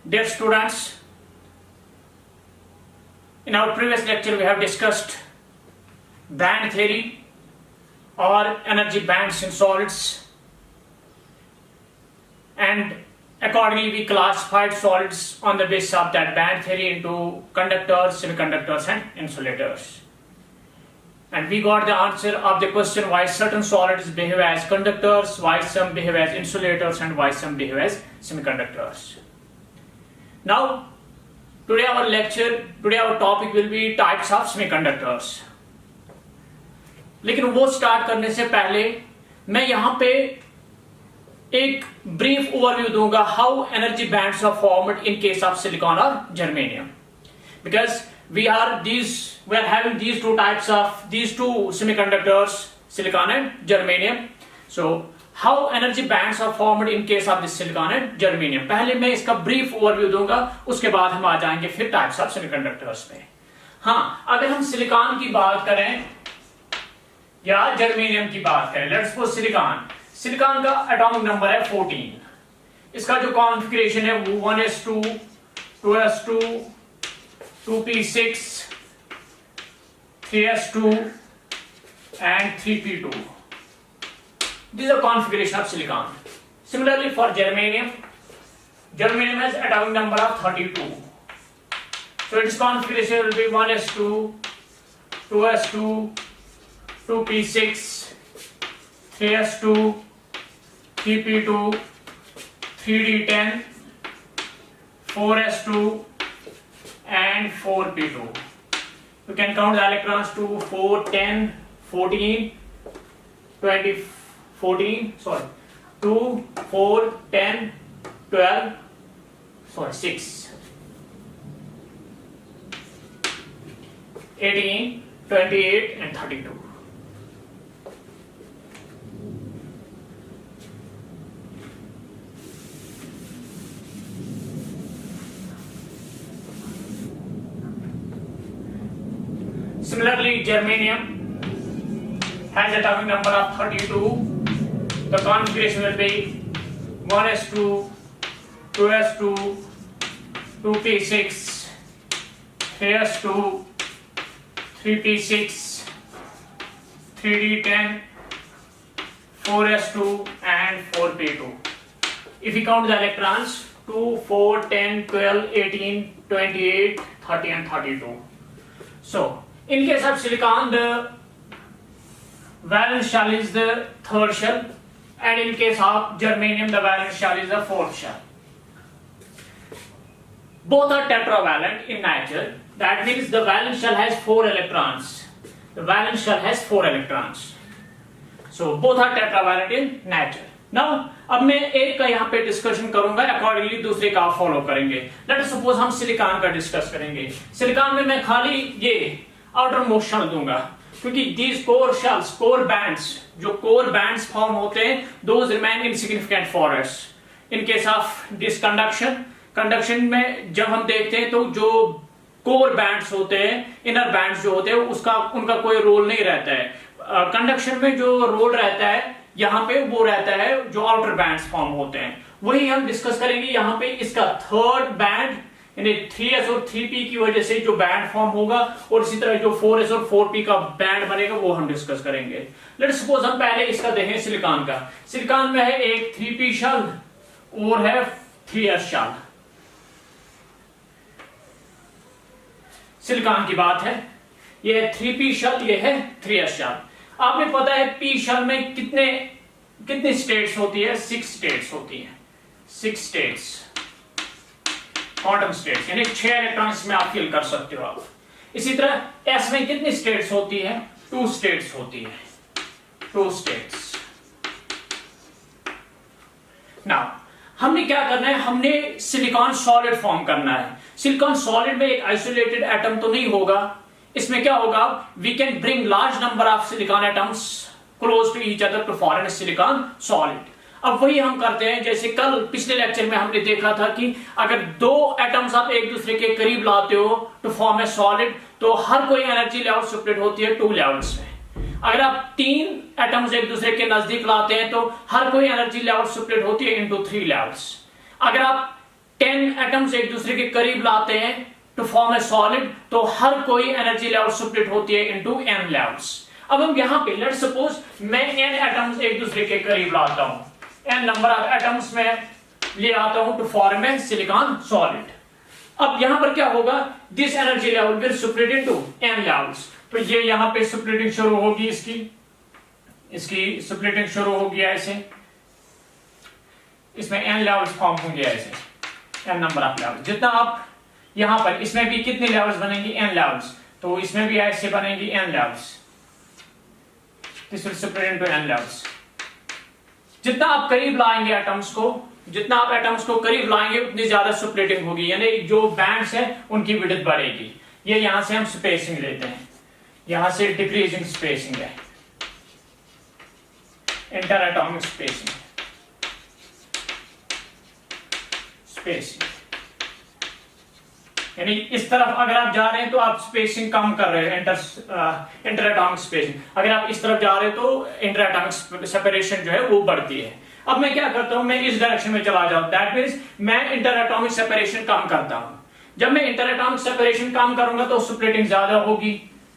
Dear students, in our previous lecture we have discussed band theory or energy bands in solids, and accordingly we classified solids on the basis of that band theory into conductors, semiconductors and insulators. And we got the answer of the question why certain solids behave as conductors, why some behave as insulators and why some behave as semiconductors. Now, today our topic will be types of semiconductors. लेकिन वो start करने से पहले मैं यहाँ पे एक brief overview दूंगा how energy bands are formed in case of silicon और germanium, because we are having these two semiconductors, silicon and germanium. So how energy bands are formed in case of this silicon and germanium? पहले मैं इसका brief overview दूंगा, उसके बाद हम आ जाएंगे फिर टाइप्स ऑफ सेमीकंडक्टर्स पे. हाँ, अगर हम सिलिकॉन की बात करें या जर्मेनियम की बात करें, लेट्स सपोज सिलिकॉन का एटॉमिक नंबर है 14. इसका जो कॉन्फ़िगरेशन है वो 1s2 2s2 2p6 3s2 and 3p2. This is the configuration of silicon. Similarly for germanium has atomic number of 32. So its configuration will be 1s2 2s2 2p6 3s2 3p2 3d10 4s2 and 4p2. You can count the electrons 2, 4, 10, 14, 20, 14, 2, 4, 10, 12, 6, 18, 28 and 32. Similarly, germanium has atomic number of 32. The configuration will be 1s2 2s2 2p6 3s2 3p6 3d10 4s2 and 4p2. If we count the electrons 2, 4, 10, 12, 18, 28, 30 and 32. So in case of silicon, the valence shell is the third shell, and in case of germanium, the valence shell is the fourth shell. Both are tetravalent in nature. That means the valence shell has 4 electrons. So both are tetravalent in nature. Now, अब मैं एक का यहाँ पे discussion करूंगा, accordingly दूसरे का follow करेंगे. लेट अस सपोज हम सिलिकॉन का डिस्कस करेंगे. सिलिकॉन में मैं खाली ये आउटर मोस्ट शेल दूंगा, क्योंकि दीज कोर बैंड्स फॉर्म होते हैं, those remain insignificant for us. In case of this conduction में जब हम देखते हैं तो जो कोर बैंड्स होते हैं, इनर बैंड्स जो होते हैं, उनका कोई रोल नहीं रहता है. कंडक्शन में जो रोल रहता है यहाँ पे वो रहता है जो आउटर बैंड्स फॉर्म होते हैं, वही हम डिस्कस करेंगे. यहाँ पे इसका थर्ड बैंड यानी 3s और 3p की वजह से जो बैंड फॉर्म होगा, और इसी तरह जो 4s और 4p का बैंड बनेगा वो हम डिस्कस करेंगे. लेट्स सपोज हम पहले इसका देखें सिलिकॉन का. सिलिकॉन में है एक 3p शेल और है 3s शेल. सिलिकॉन की बात है, ये है 3p शेल, ये है 3s शेल. आपने पता है p शेल में कितने स्टेट्स होती है? 6 स्टेट्स होती है. 6 स्टेट्स क्वांटम स्टेट्स, यानी 6 इलेक्ट्रॉन्स में आप फिल कर सकते हो आप. इसी तरह s में कितनी स्टेट्स होती है? 2 स्टेट्स होती है. 2 स्टेट्स. नाउ हमने क्या करना है? हमने सिलिकॉन सॉलिड फॉर्म करना है. सिलिकॉन सॉलिड में एक आइसोलेटेड एटम तो नहीं होगा. इसमें क्या होगा? We can bring large number of silicon atoms close to each other to form a silicon solid. अब वही हम करते हैं, जैसे कल पिछले लेक्चर में हमने देखा था कि अगर 2 एटम्स आप एक दूसरे के करीब लाते हो टू फॉर्म ए सॉलिड, तो हर कोई एनर्जी लेवल स्प्लिट होती है 2 लेवल्स में. अगर आप 3 एटम्स एक दूसरे के नजदीक लाते हैं तो हर कोई एनर्जी लेवल स्प्लिट होती है इनटू 3 लेवल्स. अगर आप 10 एटम्स एक दूसरे के करीब लाते हैं टू फॉर्म ए सॉलिड, तो हर कोई एनर्जी लेवल स्प्लिट होती है इनटू n लेवल्स। अब हम यहां पे लेट्स सपोज मैं n एटम्स एक दूसरे के करीब लाता हूं, n नंबर ऑफ एटम्स में ले आता हूं to form a silicon solid. अब यहां पर क्या होगा, this energy level will split into n levels, तो ये यहां पे स्प्लिटिंग शुरू होगी, इसकी स्प्लिटिंग शुरू होगी ऐसे, इसमें n लेवल्स फॉर्म होंगे ऐसे, n नंबर ऑफ लेवल्स। जितना आप यहां पर इसमें भी कितने लेवल्स बनेंगी, n लेवल्स, तो इसमें भी ऐसे बनेंगी n levels, this will split into n levels. जितना आप करीब लाएंगे एटम्स को, जितना आप एटम्स को करीब लाएंगे उतनी ज्यादा स्प्लिटिंग होगी, यानी जो बैंड्स है उनकी विड्थ बढ़ेगी। ये यहां से हम स्पेसिंग लेते हैं, यहां से डिक्रीजिंग स्पेसिंग है, इंटर एटॉमिक स्पेसिंग, यानी इस तरफ अगर आप जा रहे हैं तो आप स्पेसिंग कम कर रहे हैं, इंटर एटॉमिक स्पेसिंग। अगर आप इस तरफ जा रहे हैं तो इंटर एटॉमिक सेपरेशन जो है वो बढ़ती है। अब मैं क्या करता हूं, मैं इस डायरेक्शन में चला जाऊं, दैट मींस मैं इंटर एटॉमिक सेपरेशन कम करता हूं। जब मैं इंटर एटॉमिक सेपरेशन कम करूंगा तो स्प्लिटिंग ज्यादा होगी,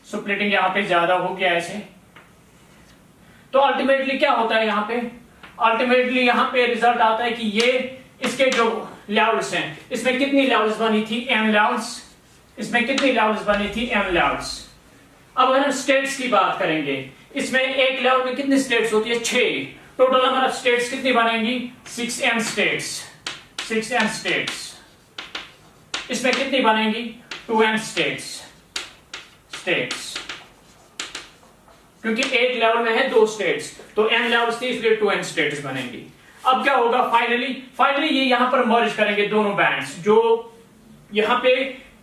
स्प्लिटिंग यहां पे ज्यादा होगी ऐसे। तो अल्टीमेटली क्या होता है यहां पे, अल्टीमेटली यहां पे रिजल्ट आता है कि ये इसके जो लेवल्स हैं, इसमें कितनी लेवल्स बनी थी, m लेवल्स, इसमें कितनी लेवल्स बनी थी, m लेवल्स। अब अगर हम स्टेट्स की बात करेंगे, इसमें एक लेवल में कितनी स्टेट्स होती है, 6। टोटल नंबर ऑफ स्टेट्स कितनी बनेंगी, 6n स्टेट्स, 6n स्टेट्स। इसमें कितनी बनेंगी, 2n स्टेट्स, क्योंकि एक लेवल में है 2 स्टेट्स, तो n लेवल्स थी इसलिए 2n स्टेट्स बनेंगी। अब क्या होगा, फाइनली ये यहां पर मर्ज करेंगे दोनों बैंड्स, जो यहां पे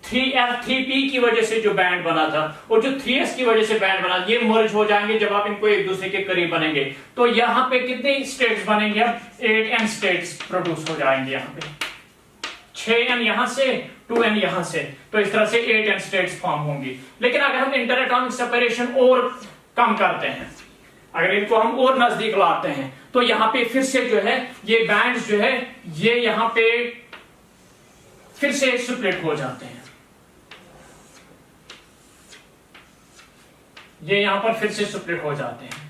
3p की वजह से जो बैंड बना था और जो 3s की वजह से बैंड बना, ये मर्ज हो जाएंगे जब आप इनको एक दूसरे के करीब बनेंगे। तो यहां पे कितने स्टेट्स बनेंगे, अब 8n स्टेट्स प्रोड्यूस हो जाएंगे, यहां पे 6n यहां से, 2n यहां से, तो इस तरह से 8n स्टेट्स फॉर्म होंगी। लेकिन अगर हम इंटर एटॉमिक सेपरेशन और कम करते हैं, अगर इनको हम और नजदीक लाते हैं, तो यहां पे फिर से जो है ये बैंड्स जो है ये यहां पे फिर से स्प्लिट हो जाते हैं, ये यहां पर फिर से स्प्लिट हो जाते हैं।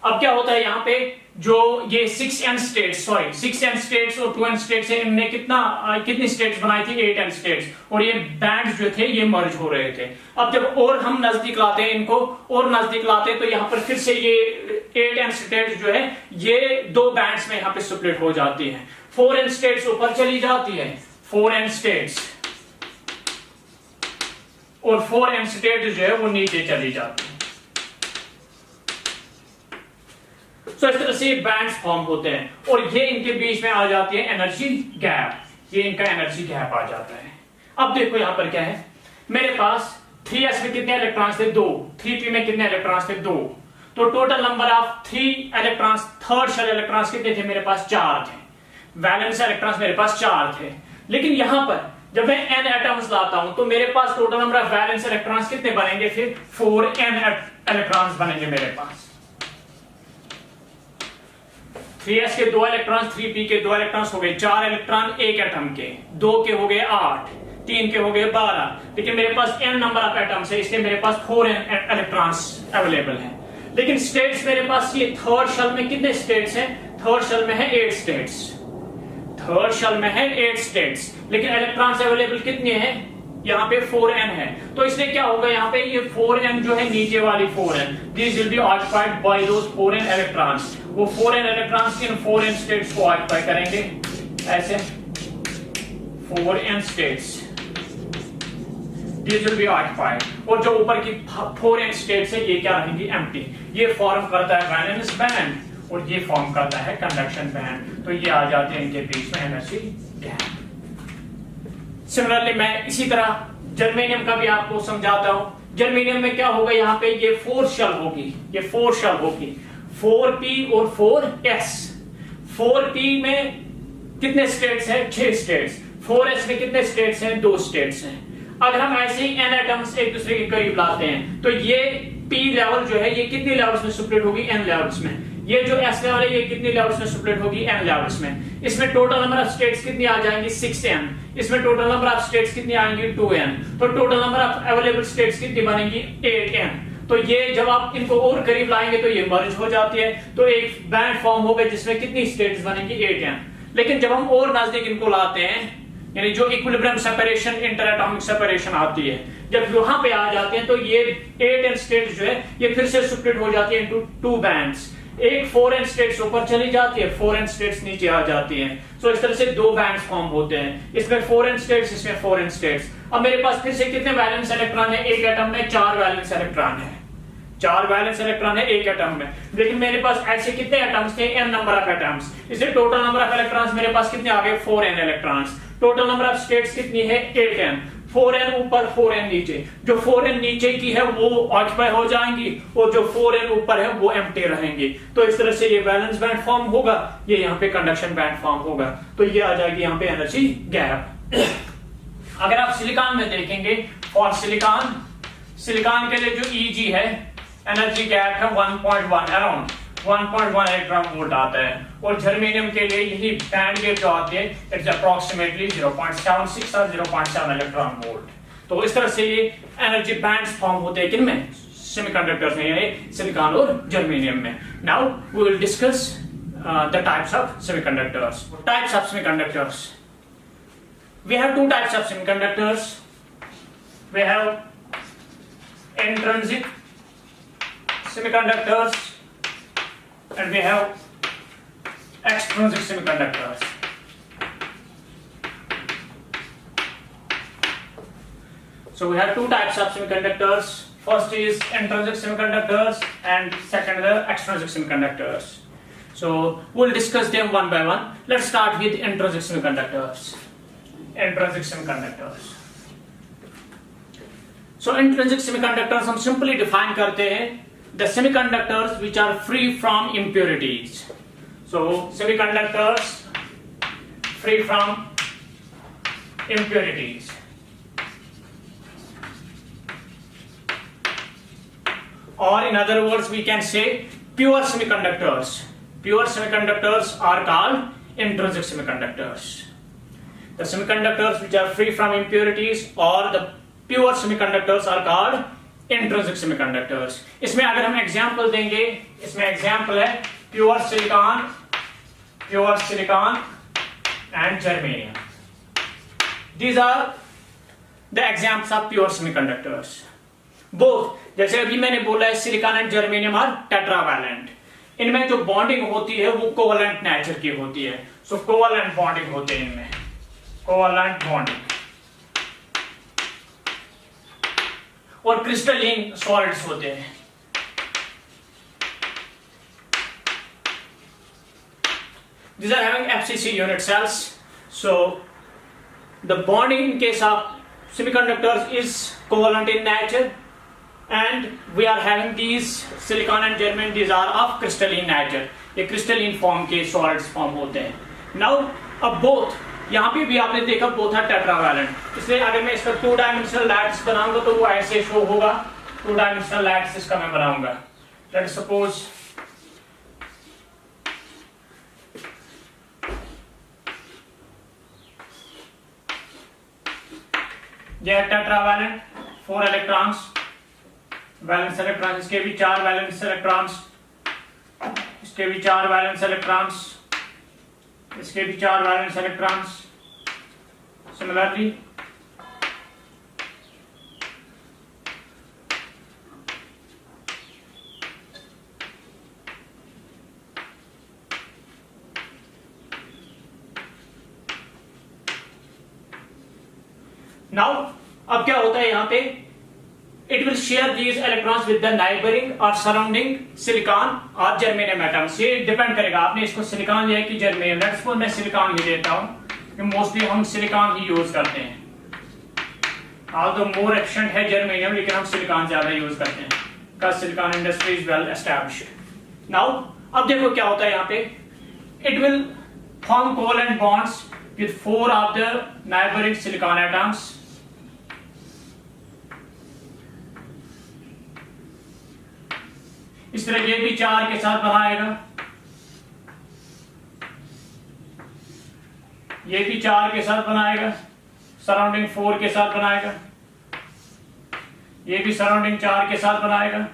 अब क्या होता है यहां पे, जो ये 6n स्टेट्स और 2n स्टेट्स है, इनने कितनी स्टेट्स बनाई थी, 8n स्टेट्स, और ये बैंड्स जो थे ये मर्ज हो रहे थे। अब जब और हम नजदीक लाते हैं, इनको और नजदीक लाते हैं, तो यहां पर फिर से ये 8n स्टेट्स जो है ये 2 बैंड्स में यहां पे स्प्लिट हो जाती है। 4n स्टेट्स ऊपर चली जाती है, 4n स्टेट्स, और 4n स्टेट्स जो है वो नीचे चली जाती है। तो इस तरह से बैंड्स फॉर्म होते हैं, और ये इनके बीच में आ जाती है एनर्जी गैप, ये इनका एनर्जी गैप आ जाता है। अब देखो यहां पर क्या है, मेरे पास 3s में कितने इलेक्ट्रॉन्स थे, 2, 3p में कितने इलेक्ट्रॉन्स थे, 2, तो total number of 3 electrons, third shell electrons कितने थे, मेरे पास 4 थे, वैलेंस इलेक्ट्रॉन्स मेरे पास 4 थे। लेकिन यहां पर जब मैं n एटम्स लाता हूं तो मेरे पास total number of valence electrons कितने बनेंगे, फिर 4n इलेक्ट्रॉन्स बनेंगे मेरे पास। 3s के 2 इलेक्ट्रॉन, 3p के 2 इलेक्ट्रॉन हो गए 4 इलेक्ट्रॉन एक एटम के, 2 के हो गए 8, 3 के हो गए 12, लेकिन मेरे पास n नंबर ऑफ एटम्स है इसलिए मेरे पास 4n इलेक्ट्रॉन्स अवेलेबल हैं। लेकिन स्टेट्स मेरे पास ये थर्ड शेल में कितने स्टेट्स हैं, थर्ड शेल में है 8 स्टेट्स, थर्ड शेल में है 8 स्टेट्स, लेकिन इलेक्ट्रॉन्स अवेलेबल कितने हैं, यहाँ पे 4n है। तो इसलिए क्या होगा, यहाँ पे ये 4n जो है नीचे वाली 4n, this will be occupied by those 4n electrons, वो 4n electrons in 4n states को ऑक्युपाई करेंगे ऐसे, 4n states this will be occupied, और जो ऊपर की 4n स्टेट्स है ये क्या रहेंगी, एम्प्टी। ये फॉर्म करता है वैलेंस बैंड और ये फॉर्म करता है कंडक्शन बैंड, तो ये आ जाते हैं इनके बीच में एनर्जी गैप। सिमिलरली मैं इसी तरह जर्मेनियम का भी आपको समझाता हूं। जर्मेनियम में क्या होगा, यहाँ पे ये 4 शेल होगी, ये 4 शेल होगी, 4p और 4s। 4p में कितने स्टेट्स हैं, 6 स्टेट्स, 4s में कितने स्टेट्स हैं, 2 स्टेट्स हैं। अगर हम ऐसे ही n एटम्स एक दूसरे के करीब लाते हैं तो ये p लेवल जो है ये कितने लेवल्स में स्प्लिट होगी, n लेवल्स में। ये जो s लेवल है ये कितने लेवल्स में स्प्लिट होगी, n लेवल्स में। इसमें टोटल नंबर ऑफ स्टेट्स कितनी आ जाएंगी, 6n। इसमें टोटल नंबर ऑफ स्टेट्स कितनी आएंगी, 2n। तो total number of available states कितनी बनेंगी, 8n। तो ये जब आप इनको और करीब लाएंगे तो ये मर्ज हो जाती है, तो एक बैंड फॉर्म होगा जिसमें कितनी स्टेट्स बनेंगी, 8n। लेकिन जब हम और नजदीक इनको लाते हैं, यानी जो equilibrium separation, inter atomic separation आती है, जब यहाँ पे आ जाते हैं तो ये 8n स्टेट्स जो है ये फिर से स्प्लिट हो जाती है इनटू 2 बैंड्स। एक 4n स्टेट्स ऊपर चली जाती है, 4n स्टेट्स नीचे आ जाती हैं। सो इस तरह से 2 बैंड्स फॉर्म होते हैं, इसमें 4n स्टेट्स, इसमें 4n स्टेट्स। अब मेरे पास फिर से कितने वैलेंस इलेक्ट्रॉन है, एक एटम में 4 वैलेंस इलेक्ट्रॉन है, 4 वैलेंस इलेक्ट्रॉन है एक एटम में। लेकिन मेरे पास ऐसे कितने एटम्स थे, n नंबर ऑफ एटम्स, इसलिए टोटल नंबर ऑफ इलेक्ट्रॉन्स मेरे पास कितने आ गए, 4n electrons. Total number of states कितनी है, 8n। 4n ऊपर 4n नीचे, जो 4n नीचे की है वो ऑक्यूपाई हो जाएंगी और जो 4n ऊपर है वो एम्प्टी रहेंगी। तो इस तरह से ये वैलेंस बैंड फॉर्म होगा, ये यहाँ पे कंडक्शन बैंड फॉर्म होगा। तो ये आ जाएगी यहाँ पे एनर्जी गैप। अगर आप सिलिकॉन में देखेंगे, फॉर सिलिकॉन, सिलिकॉन के लिए जो Eg है, एनर्जी गैप है 1.1, अराउंड 1.1 इलेक्ट्रॉन वोल्ट आता है। और जर्मेनियम के लिए यही बैंड गैप जो आती है, इट्स अप्रोक्सीमेटली 0.76 और 0.7 इलेक्ट्रॉन वोल्ट। तो इस तरह से ये एनर्जी बैंड्स फॉर्म होते हैं किनमें, सेमीकंडक्टर्स में, यानी सिलिकॉन और जर्मेनियम में। Now we will discuss the types of semiconductors. Types of semiconductors, we have 2 types of semiconductors. We have intrinsic semiconductors and we have extrinsic semiconductors. So we have 2 types of semiconductors. First is intrinsic semiconductors and second the extrinsic semiconductors. So we'll discuss them one by one. Let's start with intrinsic semiconductors. Intrinsic semiconductors. So intrinsic semiconductors हम simply define करते हैं, the semiconductors which are free from impurities. So semiconductors free from impurities. Or in other words we can say pure semiconductors. Pure semiconductors are called intrinsic semiconductors. The semiconductors which are free from impurities or the pure semiconductors are called intrinsic semiconductors. इसमें अगर हम example देंगे, इसमें example है pure silicon and germanium. These are the examples of pure semiconductors. Both, जैसे अभी मैंने बोला है silicon and germanium are tetravalent. इनमें जो बॉन्डिंग होती है वो कोवलेंट नेचर की होती है. सो कोवलेंट बॉन्डिंग होते हैं इनमें, कोवलेंट बॉन्डिंग. और क्रिस्टलीन सॉलिड्स होते हैं. These are having FCC unit cells. So the bonding in case of semiconductors is covalent in nature, and we are having these silicon and germanium. These are of crystalline nature. ये crystalline form के solids form होते हैं. Now अब both, यहाँ पे भी आपने देखा both are tetravalent. इसलिए अगर मैं इसका 2 dimensional lattice बनाऊंगा तो वो ऐसे शो होगा. 2 dimensional lattice इसका मैं बनाऊंगा. Let's suppose ये है टेट्रावैलेंट, 4 इलेक्ट्रॉन्स, वैलेंस इलेक्ट्रॉन्स, इसके भी 4 वैलेंस इलेक्ट्रॉन्स, इसके भी 4 वैलेंस इलेक्ट्रॉन्स, इसके भी 4 वैलेंस इलेक्ट्रॉन्स. सिमिलरली नाउ अब क्या होता है यहाँ पे, it will share these electrons with the neighbouring और सराउंडिंग सिलिकॉन और जर्मेनियम एटम्स. ये डिपेंड करेगा आपने इसको सिलिकॉन लिया है कि जर्मेनियम. लेट्स सपोज मैं सिलिकॉन ही लेता हूँ, मोस्टली हम सिलिकॉन ही यूज करते हैं. ऑल्दो मोर एफिशिएंट है जर्मेनियम, लेकिन हम सिलिकॉन ज्यादा यूज करते हैं because silicon industry is well established. Now अब देखो क्या होता है यहाँ पे, it will form covalent bonds with 4 of the neighboring silicon atoms. इस तरह ये भी 4 के साथ बनाएगा. ये भी 4 के साथ बनाएगा, सराउंडिंग 4 के साथ बनाएगा, ये भी सराउंडिंग 4 के साथ बनाएगा,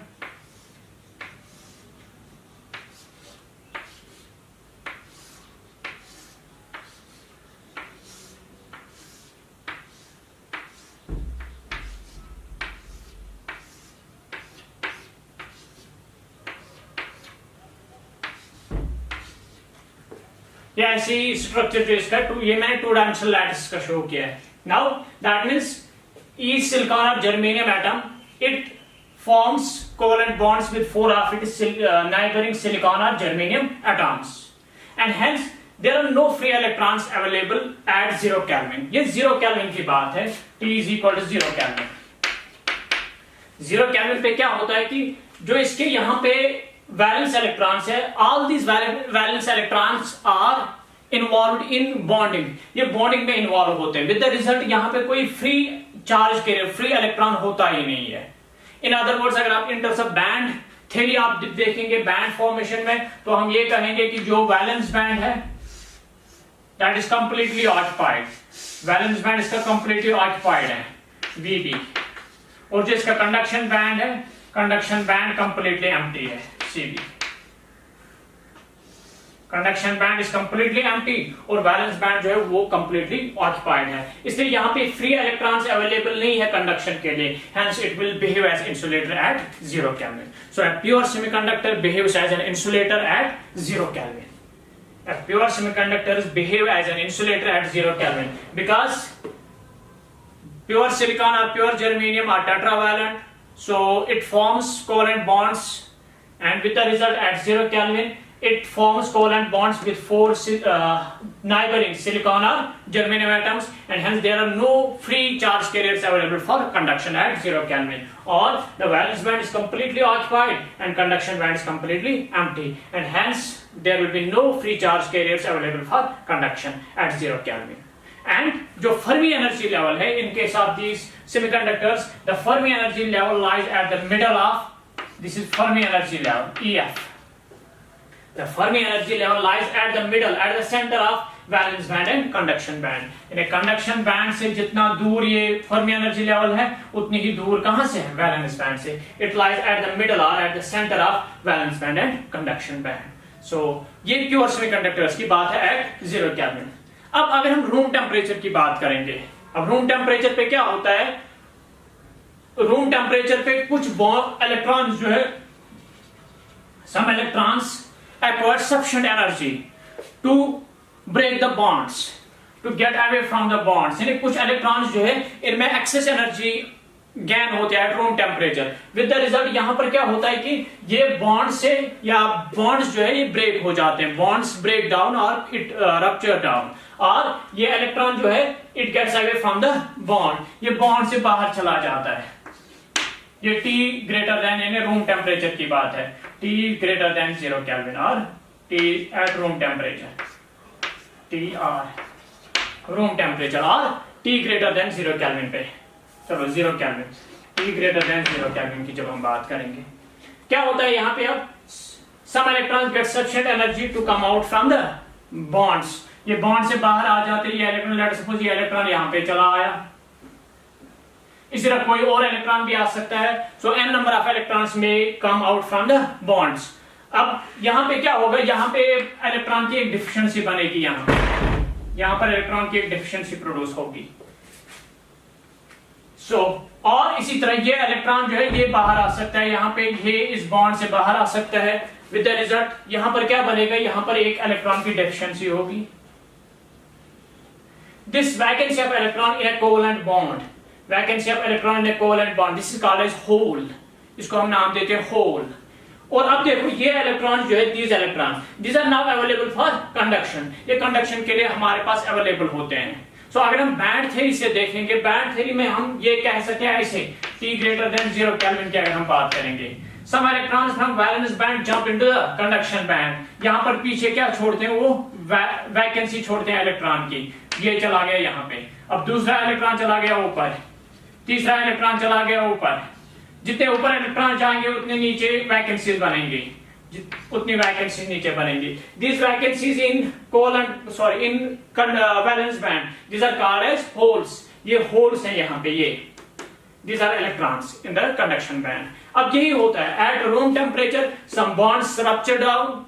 ये ऐसी स्ट्रक्चर जो इसका ये मैंने 2 डायमेंशनल लैटिस का शो किया है. Now that means each silicon or germanium atom it forms covalent bonds with 4 of its neighboring silicon or germanium atoms and hence there are no free electrons available at 0 Kelvin. ये 0 Kelvin की बात है. T is equal to 0 Kelvin. 0 Kelvin पे क्या होता है कि जो इसके यहाँ पे वैलेंस इलेक्ट्रॉन्स है, all these valence electrons are involved in bonding. ये बॉन्डिंग में इन्वॉल्व होते हैं. विद द रिजल्ट यहाँ पे कोई free charge carrier, free electron होता ही नहीं है. इन अदर वर्ड्स अगर आप in terms of band theory आप देखेंगे बैंड फॉर्मेशन में, तो हम ये कहेंगे कि जो वैलेंस बैंड है that is completely occupied. Valence band इसका कंप्लीटली ऑक्युपाइड है VB. और जो इसका कंडक्शन बैंड है, कंडक्शन बैंड कंप्लीटली एम्प्टी है CB. Conduction band is completely empty और वैलेंस बैंड जो है वो कंप्लीटली ऑक्युपाइड है. इसलिए यहाँ पे फ्री इलेक्ट्रॉन्स अवेलेबल नहीं है कंडक्शन के लिए. Hence it will behave as insulator at 0 Kelvin. So a pure semiconductor behaves as an insulator at 0 Kelvin. A pure semiconductor behave as an insulator at 0 Kelvin because pure silicon or pure germanium are tetravalent, so it forms covalent bonds, and with the result at 0 Kelvin it forms covalent bonds with 4 neighboring silicon or germanium atoms, and hence there are no free charge carriers available for conduction at 0 Kelvin. Or the valence band is completely occupied and conduction band is completely empty, and hence there will be no free charge carriers available for conduction at 0 Kelvin. And जो Fermi energy level है in case of these semiconductors, the Fermi energy level lies at the middle of, this is Fermi energy level EF. The Fermi energy level lies at the middle, at the center of valence band and conduction band. यानी conduction band से जितना दूर ये Fermi energy level है, उतनी ही दूर कहाँ से है valence band से. It lies at the middle or at the center of valence band and conduction band. So ये pure semiconductors की बात है at 0 Kelvin. अब अगर हम रूम टेम्परेचर की बात करेंगे, अब रूम टेम्परेचर पे क्या होता है, रूम टेम्परेचर पे कुछ इलेक्ट्रॉन्स जो है, some electrons acquire sufficient energy to break the bonds, to get away from the bonds. यानी कुछ इलेक्ट्रॉन्स जो है इनमें एक्सेस एनर्जी गेन होते हैं room temperature. With the result यहां पर क्या होता है कि ये बॉन्ड से या बॉन्ड्स जो है ये ब्रेक हो जाते हैं, बॉन्ड्स ब्रेक डाउन और इट रप्चर डाउन, और ये इलेक्ट्रॉन जो है it gets away from the bond, ये बॉन्ड से बाहर चला जाता है. ये T ग्रेटर देन यानी रूम टेम्परेचर की बात है, T ग्रेटर देन 0 Kelvin और T at room temperature, TR room temperature और T ग्रेटर देन 0 Kelvin पे. चलो 0 Kelvin, T greater than 0 Kelvin की जब हम बात करेंगे क्या होता है यहाँ पे, अब some electrons get sufficient energy to come out from the bonds. ये बॉन्ड से बाहर आ जाते हैं, ये इलेक्ट्रॉन, लेट सपोज ये इलेक्ट्रॉन यहाँ पे चला आया, इसी तरह कोई और इलेक्ट्रॉन भी आ सकता है. सो n नंबर ऑफ इलेक्ट्रॉन्स में come out from the bonds. अब यहाँ पे क्या होगा, यहाँ पे इलेक्ट्रॉन की एक डिफिशिएंसी बनेगी, यहाँ पर इलेक्ट्रॉन की एक डिफिशिएंसी प्रोड्यूस होगी. और इसी तरह ये इलेक्ट्रॉन जो है ये बाहर आ सकता है, यहाँ पे ये इस बॉन्ड से बाहर आ सकता है. विद द रिजल्ट यहाँ पर क्या बनेगा, यहाँ पर एक इलेक्ट्रॉन की डेफिशिएंसी होगी. This vacancy of electron in a covalent bond, vacancy of electron in a covalent bond, this is called as hole. इसको हम नाम देते हैं होल. और अब देखो ये इलेक्ट्रॉन जो है, these electron these are now available for conduction, ये कंडक्शन के लिए हमारे पास अवेलेबल होते हैं. सो अगर हम बैंड थ्योरी से देखेंगे, बैंड थ्योरी में हम ये कह सकते हैं ऐसे, T ग्रेटर देन 0 Kelvin की अगर हम बात करेंगे, some electrons from valence band jump into the conduction band. यहाँ पर पीछे क्या छोड़ते हैं, वो वैकेंसी छोड़ते हैं इलेक्ट्रॉन की. ये चला गया यहाँ पे, अब दूसरा इलेक्ट्रॉन चला गया ऊपर, तीसरा इलेक्ट्रॉन चला गया ऊपर. जितने ऊपर इलेक्ट्रॉन जाएंगे उतने नीचे वैकेंसीज बनेंगी, उतनी वैकेंसी नीचे बनेंगी. These vacancies in valence band, these are called as holes. ये होल्स हैं यहाँ पे, ये these are electrons in the conduction band. अब यही होता है, at room temperature some bonds rupture down,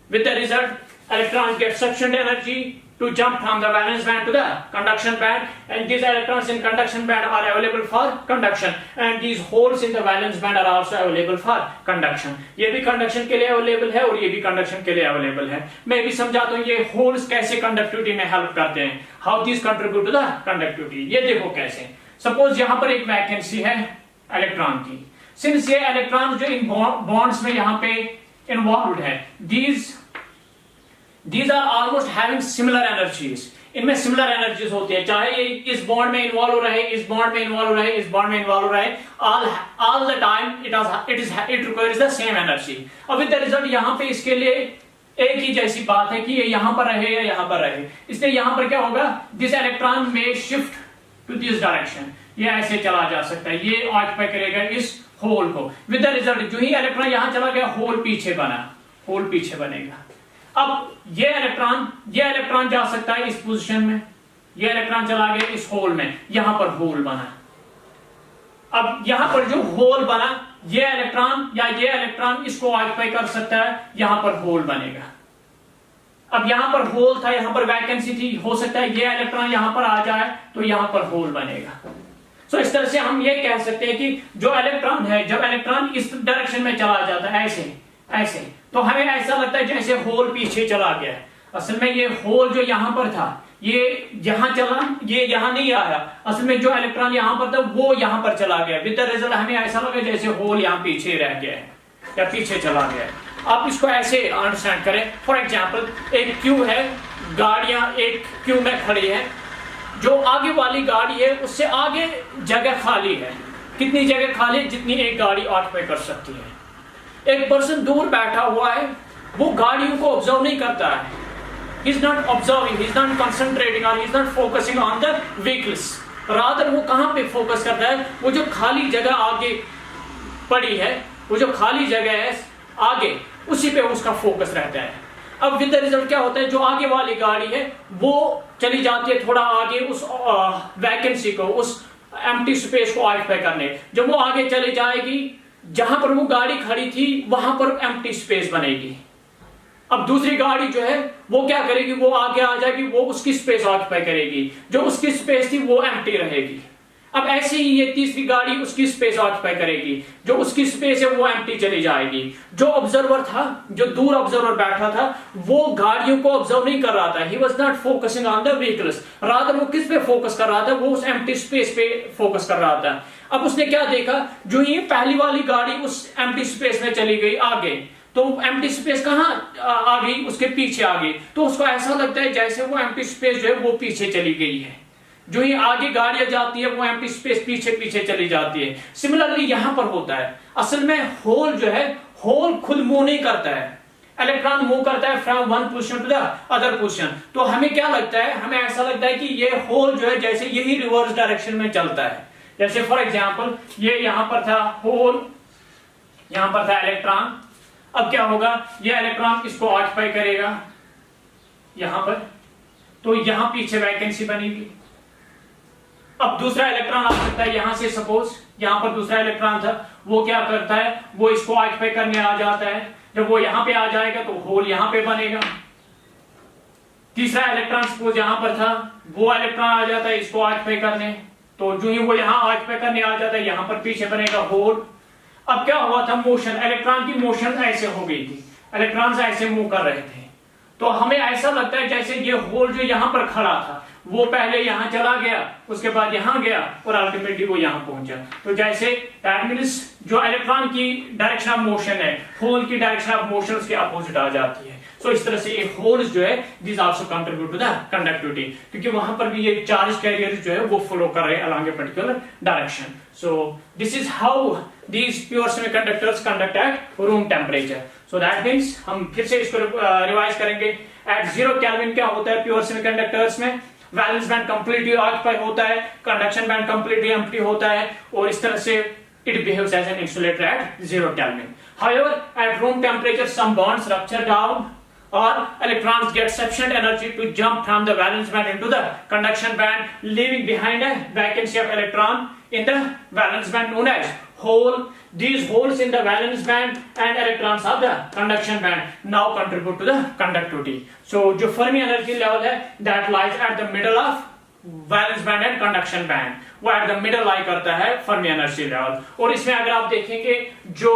with the result electrons get sufficient energy to jump from the valence band to the conduction band, and these electrons in conduction band are available for conduction, and these holes in the valence band are also available for conduction. ये भी conduction के लिए available है और ये भी conduction के लिए available है. मैं भी समझाता हूँ ये holes कैसे conductivity में help करते हैं, how these contribute to the conductivity. ये देखो कैसे, suppose यहाँ पर एक वैकेंसी है इलेक्ट्रॉन की, सिंस ये इलेक्ट्रॉन जो इन बॉन्ड्स में यहाँ पे इन्वॉल्व है, these are almost having similar energies. इनमें सिमिलर एनर्जीज होती है, चाहे ये इस बॉन्ड में इन्वॉल्व रहे, इस बॉन्ड में इन्वॉल्व रहे, इस बॉन्ड में इन्वॉल्व रहे, all the time it requires the same energy. अब विद द रिजल्ट यहाँ पे इसके लिए एक ही जैसी बात है कि ये यहाँ पर रहे या यहाँ पर रहे, इसलिए यहाँ पर क्या होगा, दिस इलेक्ट्रॉन में शिफ्ट टू दिस डायरेक्शन, ये ऐसे चला जा सकता है, ये ऑक्यूपाई करेगा इस होल को. विद द रिजल्ट जो ही इलेक्ट्रॉन यहाँ चला गया, होल पीछे बना, होल पीछे बनेगा. अब ये इलेक्ट्रॉन जा सकता है इस पोजीशन में, ये इलेक्ट्रॉन चला गया इस होल में, यहां पर होल बना. अब यहां पर जो होल बना, ये इलेक्ट्रॉन इसको ऑक्यूपाई कर सकता है, यहां पर होल बनेगा. अब यहां पर होल था, यहां पर वैकेंसी थी, हो सकता है ये इलेक्ट्रॉन यहां पर आ जाए तो यहां पर होल बनेगा. सो इस तरह से हम ये कह सकते हैं कि जो इलेक्ट्रॉन है, जब इलेक्ट्रॉन इस डायरेक्शन में चला जाता है ऐसे, तो हमें ऐसा लगता है जैसे होल पीछे चला गया. असल में ये होल जो यहां पर था, ये यहां चला, ये यहां नहीं आया, असल में जो इलेक्ट्रॉन यहां पर था वो यहां पर चला गया. विद द रिजल्ट हमें ऐसा लगा जैसे होल यहां पीछे रह गया है या पीछे चला गया. आप इसको ऐसे अंडरस्टैंड करें. फॉर एग्जाम्पल, एक क्यू है, गाड़ियां एक क्यू में खड़ी है, जो आगे वाली गाड़ी है उससे आगे जगह खाली है. कितनी जगह खाली है? जितनी एक गाड़ी ऑक्यूपाई कर सकती है. एक पर्सन दूर बैठा हुआ है, वो गाड़ियों को ऑब्जर्व नहीं करता है, he is not observing, he is not concentrating or he is not focusing on the vehicles. rather वो कहां पे फोकस करता है, वो जो खाली जगह आगे पड़ी है, वो जो खाली जगह है आगे, उसी पे उसका फोकस रहता है. अब विद द रिजल्ट क्या होता है, जो आगे वाली गाड़ी है वो चली जाती है थोड़ा आगे उस वैकेंसी को, उस एम्प्टी स्पेस को ऑक्यूपाई करने. जब वो आगे चली जाएगी, जहां पर वो गाड़ी खड़ी थी वहां पर एम्प्टी स्पेस बनेगी. अब दूसरी गाड़ी जो है वो क्या करेगी, वो आगे आ जाएगी, वो उसकी स्पेस ऑक्यूपाई करेगी, जो उसकी स्पेस थी वो एम्प्टी रहेगी. अब ऐसे ही ये तीसरी गाड़ी उसकी स्पेस ऑक्यूपाई करेगी, जो उसकी स्पेस है वो एम्प्टी चली जाएगी. जो ऑब्जर्वर था, जो दूर ऑब्जर्वर बैठा था, वो गाड़ियों को ऑब्जर्व नहीं कर रहा था, he was not focusing on the vehicles, rather वो किस पे फोकस कर रहा था, वो उस एम्प्टी स्पेस पे फोकस कर रहा था. अब उसने क्या देखा, जो ये पहली वाली गाड़ी उस एम्प्टी स्पेस में चली गई आगे, तो एम्प्टी स्पेस कहां आ गई, उसके पीछे आ गई, तो उसको ऐसा लगता है जैसे वो एम्प्टी स्पेस जो है वो पीछे चली गई है. जो ही आगे गाड़ियां जाती है वो एम्प्टी स्पेस पीछे चली जाती है. सिमिलरली यहां पर होता है. असल में होल जो है, होल खुद मूव नहीं करता है, इलेक्ट्रॉन मूव करता है from one position to the other position. तो हमें क्या लगता है, हमें ऐसा लगता है कि ये होल जो है जैसे यही रिवर्स डायरेक्शन में चलता है. जैसे फॉर एग्जाम्पल, ये यहां पर था होल, यहां पर था इलेक्ट्रॉन. अब क्या होगा, ये इलेक्ट्रॉन इसको ऑक्यूपाई करेगा यहां पर, तो यहां पीछे वैकेंसी बनेगी. अब दूसरा इलेक्ट्रॉन आ सकता है यहां से, सपोज यहां पर दूसरा इलेक्ट्रॉन था, वो क्या करता है, वो इसको ऑक्यूपाई करने आ जाता है. जब वो यहां पे आ जाएगा तो होल यहां पे बनेगा. तीसरा इलेक्ट्रॉन सपोज यहां पर था, वो इलेक्ट्रॉन आ जाता है इसको ऑक्यूपाई करने, तो जो ही वो यहां ऑक्यूपाई करने आ जाता है, यहां पर पीछे बनेगा होल. अब क्या हुआ था, मोशन, इलेक्ट्रॉन की मोशन ऐसे हो गई थी, इलेक्ट्रॉन्स ऐसे मूव कर रहे थे, तो हमें ऐसा लगता है जैसे ये होल जो यहां पर खड़ा था वो पहले यहां चला गया, उसके बाद यहां गया और अल्टीमेटली वो यहां पहुंचा. तो जैसे दैट मींस जो इलेक्ट्रॉन की डायरेक्शन ऑफ मोशन है, होल की डायरेक्शन ऑफ मोशन उसके अपोजिट आ जाती है. तो इस तरह से ये होल्स जो है this also contribute to the conductivity, क्योंकि वहां पर भी ये चार्ज कैरियर जो है वो फ्लो कर रहे हैं along a particular direction. So this is how these pure semiconductors conduct at room temperature. So that means हम फिर से इसको रिवाइज करेंगे. at 0 केल्विन क्या होता है प्योर सेमीकंडक्टर्स में, वैलेंस बैंड कंप्लीटली ऑक्यूपाई होता है, कंडक्शन बैंड कंप्लीटली एम्प्टी होता है, और इस तरह से it behaves as an insulator at 0 Kelvin. However, at room temperature some bonds rupture down or electrons get sufficient energy to jump from the valence band into the conduction band, leaving behind a vacancy of electron in the valence band known as hole. These holes in the valence band and electrons of the conduction band now contribute to the conductivity. So जो Fermi energy level है that lies at the middle of valence band and conduction band, वो at the middle lie करता है Fermi energy level. और इसमें अगर आप देखेंगे जो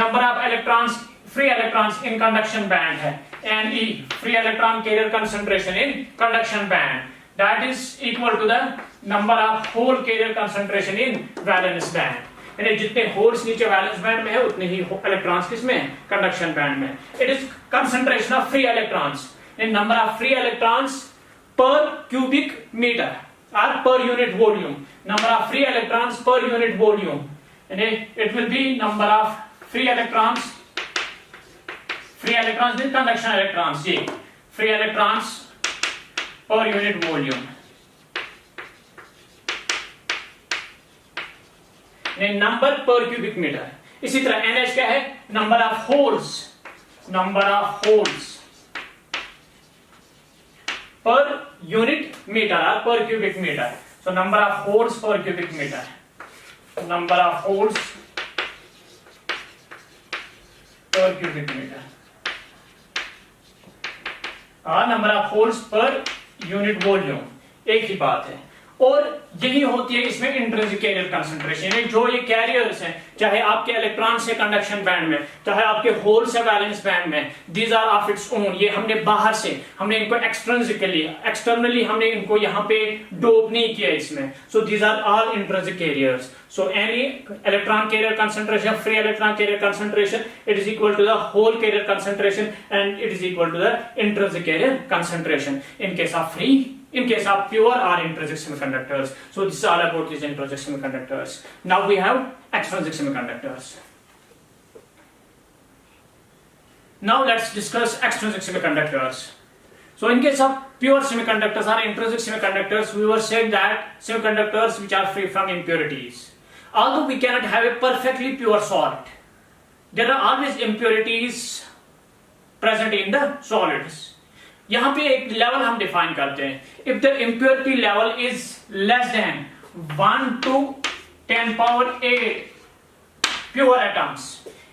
number of electrons, free electrons in conduction band है Ne, free electron carrier concentration in conduction band, that is equal to the number of hole carrier concentration in valence band. यानी जितने holes नीचे वैलेंस बैंड में है उतने ही electrons किसमें conduction band में. It is concentration of free electrons in number of free electrons per cubic metre और per unit volume. Number of free electrons per unit volume, यानी it will be number of free electrons in conduction electrons, जी free electrons per unit volume. Number per cubic metre. इसी तरह NH क्या है? Number of holes per unit metre और per cubic metre. So number of holes per cubic metre, number of holes per cubic metre और number of holes per unit volume एक ही बात है. और यही होती है इसमें इंट्रिंसिक कैरियर कंसंट्रेशन. जो ये कैरियर्स हैं, चाहे आपके इलेक्ट्रॉन से कंडक्शन बैंड में, चाहे आपके होल से वैलेंस बैंड में, these are of its own. ये हमने बाहर से, हमने इनको एक्सटर्नली हमने इनको यहाँ पे डोप नहीं किया इसमें. So these are all intrinsic carriers. So any electron carrier concentration, free electron carrier concentration, it is equal to the hole carrier concentration and it is equal to the intrinsic carrier concentration in case of free, in case of pure or intrinsic semiconductors. So this is all about these intrinsic semiconductors. Now we have extrinsic semiconductors. Now let's discuss extrinsic semiconductors. So in case of pure semiconductors or intrinsic semiconductors, we were saying that semiconductors which are free from impurities. Although we cannot have a perfectly pure solid, there are always impurities present in the solids. यहां पे एक level हम define करते हैं. If the impurity level is less than 1 to 10 power 8 pure atoms,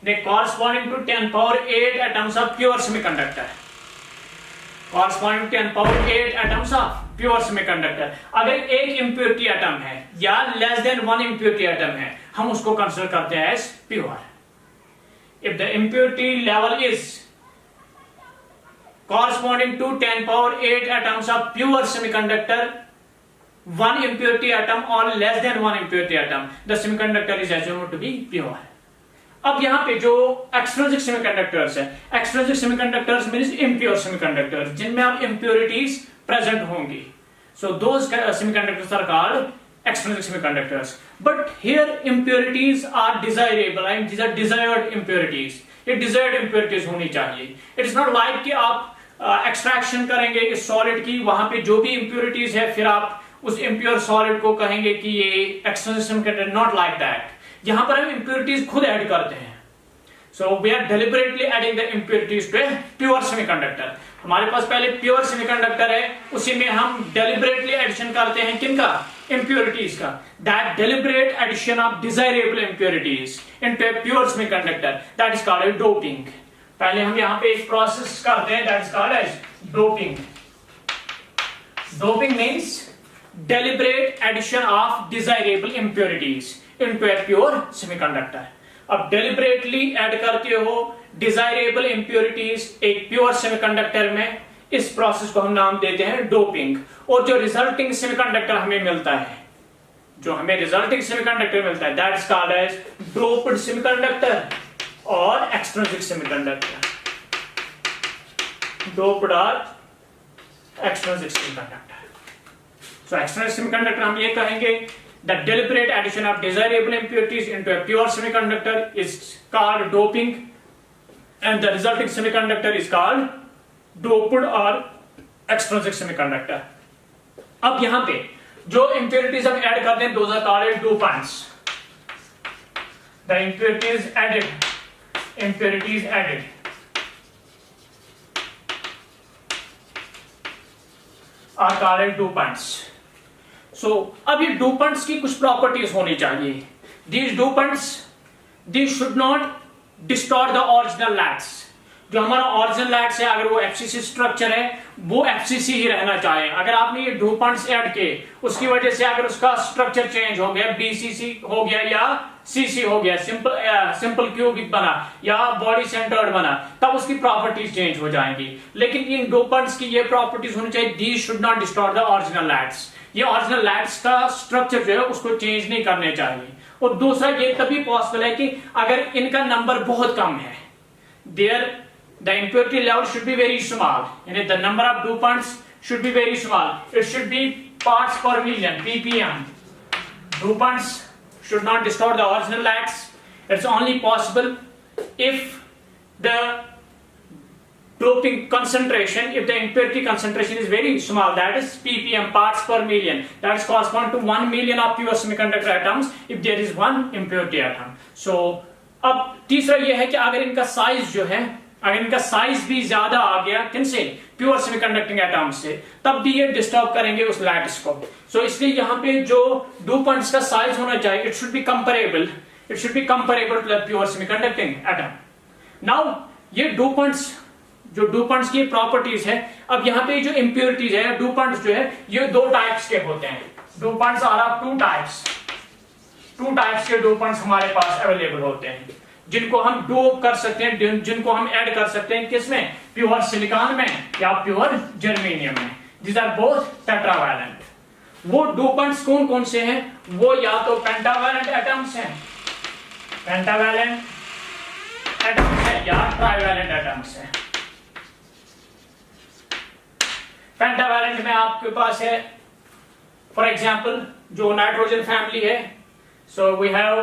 they corresponding to 10 power 8 atoms of pure semiconductor, corresponding to 10 power 8 atoms of pure semiconductor. अगर एक impurity atom है या लेस देन 1 इम्प्योरिटी एटम है, हम उसको consider करते हैं as pure. If the impurity level is corresponding to 10 power 8 atoms of pure semiconductor, 1 impurity atom or less than 1 impurity atom, the semiconductor is assumed to be pure. अब यहाँ पे जो extrinsic semiconductors है, extrinsic semiconductors means impure semiconductors, जिनमें आप impurities present होंगी. So those semiconductors are called extrinsic semiconductors. But here impurities are desirable, I mean these are desired impurities. ये desired impurities होनी चाहिए. It is not like कि आप extraction करेंगे इस सॉलिड की, वहां पे जो भी इंप्योरिटीज है फिर आप उस इम्प्योर सॉलिड को कहेंगे कि ये extrinsic semiconductor. Not like that. यहां पर हम इंप्योरिटीज खुद ऐड करते हैं. So we are deliberately adding the impurities to a pure semiconductor. हमारे पास पहले प्योर सेमीकंडक्टर है, उसी में हम डेलिबरेटली एडिशन करते हैं किनका? इंप्योरिटीज का. That deliberate addition of desirable impurities into a pure semiconductor, that is called doping. पहले हम यहाँ पे एक प्रोसेस करते हैं, that is called as doping. Doping means deliberate addition of desirable impurities into a pure semiconductor. अब deliberately add करते हो desirable impurities एक pure semiconductor में, इस प्रोसेस को हम नाम देते हैं डोपिंग. और जो रिजल्टिंग सेमीकंडक्टर हमें मिलता है, जो हमें रिजल्टिंग सेमीकंडक्टर मिलता है, that is called as doped semiconductor और एक्सट्रिंसिक सेमीकंडक्टर. डोप्ड और extrinsic semiconductor. So extrinsic semiconductor हम ये कहेंगे that deliberate addition of desirable impurities into a pure semiconductor is called doping and the resulting semiconductor is called doped or extrinsic semiconductor. अब यहाँ पे जो impurities हम add करते हैं, those are called dopants. The impurities added are called dopants. So अब ये dopants की कुछ प्रॉपर्टीज होनी चाहिए। These dopants these should not distort the original lattice. जो हमारा ओरिजिनल लैट्स है, अगर वो एफसीसी स्ट्रक्चर है, वो एफसीसी ही रहना चाहिए। अगर आपने ये डोपेंट्स ऐड किए, उसकी वजह से अगर उसका स्ट्रक्चर चेंज हो गया, बीसीसी हो गया या सीसी हो गया, सिंपल क्यूबिक बना या बॉडी सेंटर्ड बना, तब उसकी प्रॉपर्टीज चेंज हो जाएंगी। लेकिन इन डोपेंट्स की ये प्रॉपर्टीज होनी चाहिए, these should not distort the original lattice. ये ओरिजिनल लैट्स का स्ट्रक्चर जो है उसको चेंज नहीं करने चाहिए। और दूसरा, ये तभी पॉसिबल है कि अगर इनका नंबर बहुत कम है, there the impurity level should be very small, and the number of dopants should be very small. It should be parts per million, ppm. Dopants should not distort the original lacks. It's only possible if the doping concentration, if the impurity concentration is very small, that is ppm, parts per million. That is correspond to 1 million of pure semiconductor atoms if there is one impurity atom. So अब तीसरा ये है कि अगर इनका size जो है, अगर इनका साइज भी ज्यादा आ गया किनसे, प्योर सेमीकंडक्टिंग एटम्स से, तब भी ये डिस्टर्ब करेंगे उस लैटिस को। सो इसलिए यहाँ पे जो डोपेंट्स का साइज होना चाहिए, it should be comparable to the pure semiconducting atom. Now ये डोपेंट्स, जो डोपेंट्स की प्रॉपर्टीज है, अब यहाँ पे जो इंप्योरिटीज है, डोपेंट्स जो है, ये दो टाइप्स के होते हैं। Dopants are of two types के डोपेंट्स हमारे पास अवेलेबल होते हैं, जिनको हम डोप कर सकते हैं, जिनको हम ऐड कर सकते हैं, किसमें, प्योर सिलिकॉन में या प्योर जर्मेनियम में। These are both tetravalent. वो डोपेंट्स कौन कौन से हैं, वो या तो पेंटावैलेंट एटम्स हैं, या ट्राइवैलेंट एटम्स हैं। पेंटावैलेंट में आपके पास है, फॉर एग्जांपल जो नाइट्रोजन फैमिली है, सो वी हैव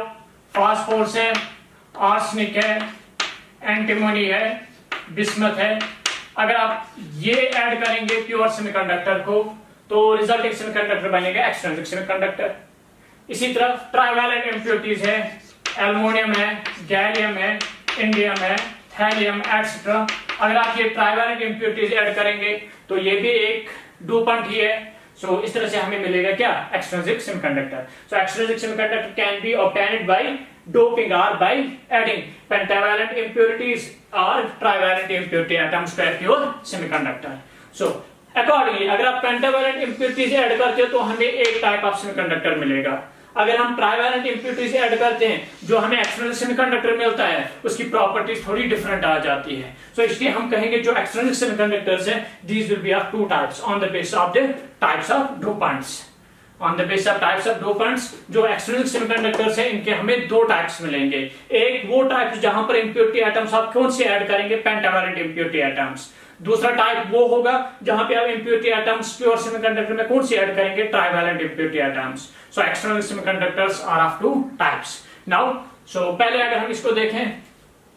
फास्फोरस है, आर्सेनिक है, एंटीमोनी है, बिस्मथ है। अगर आप ये ऐड करेंगे प्योर सेमीकंडक्टर को, तो रिजल्टिंग सेमीकंडक्टर बनेगा एक्सट्रिंसिक सेमीकंडक्टर। इसी तरह ट्राइवैलेंट इंप्योरिटीज है, एल्युमिनियम है, गैलियम है, इंडियम है, थैलियम एक्सेट्रा। अगर आप ये ट्राइवैलेंट इंप्योरिटीज ऐड करेंगे तो ये भी एक डोपेंट ही है। सो इस तरह से हमें मिलेगा क्या, extrinsic semiconductor. So extrinsic semiconductor can be obtained by doping or by adding pentavalent impurities or trivalent impurity atoms to a pure semiconductor. So accordingly, अगर आप pentavalent impurities ऐड करते हो तो हमें एक टाइप ऑफ सेमीकंडक्टर मिलेगा। अगर हम ट्राइवैलेंट इंप्योरिटीज ऐड करते हैं, जो हमें एक्सटर्नल सेमीकंडक्टर मिलता है, उसकी प्रॉपर्टीज थोड़ी डिफरेंट आ जाती है। सो इसलिए हम कहेंगे जो एक्सटर्नल सेमीकंडक्टर्स हैं, these will be of two types on the basis of the types of dopants. On the basis of types of dopants, जो एक्सटर्नल सेमीकंडक्टर्स हैं, इनके हमें दो टाइप्स मिलेंगे। एक वो टाइप जहां पर इंप्योरिटी एटम्स आप कौन से ऐड करेंगे, पेंटावैलेंट इंप्योरिटी एटम्स। दूसरा टाइप वो होगा जहां पे आप इंप्योरिटी एटम्स प्योर सेमीकंडक्टर में कौन से ऐड करेंगे, trivalent impurity atoms. So external semiconductors are of two types. Now so पहले अगर हम इसको देखें,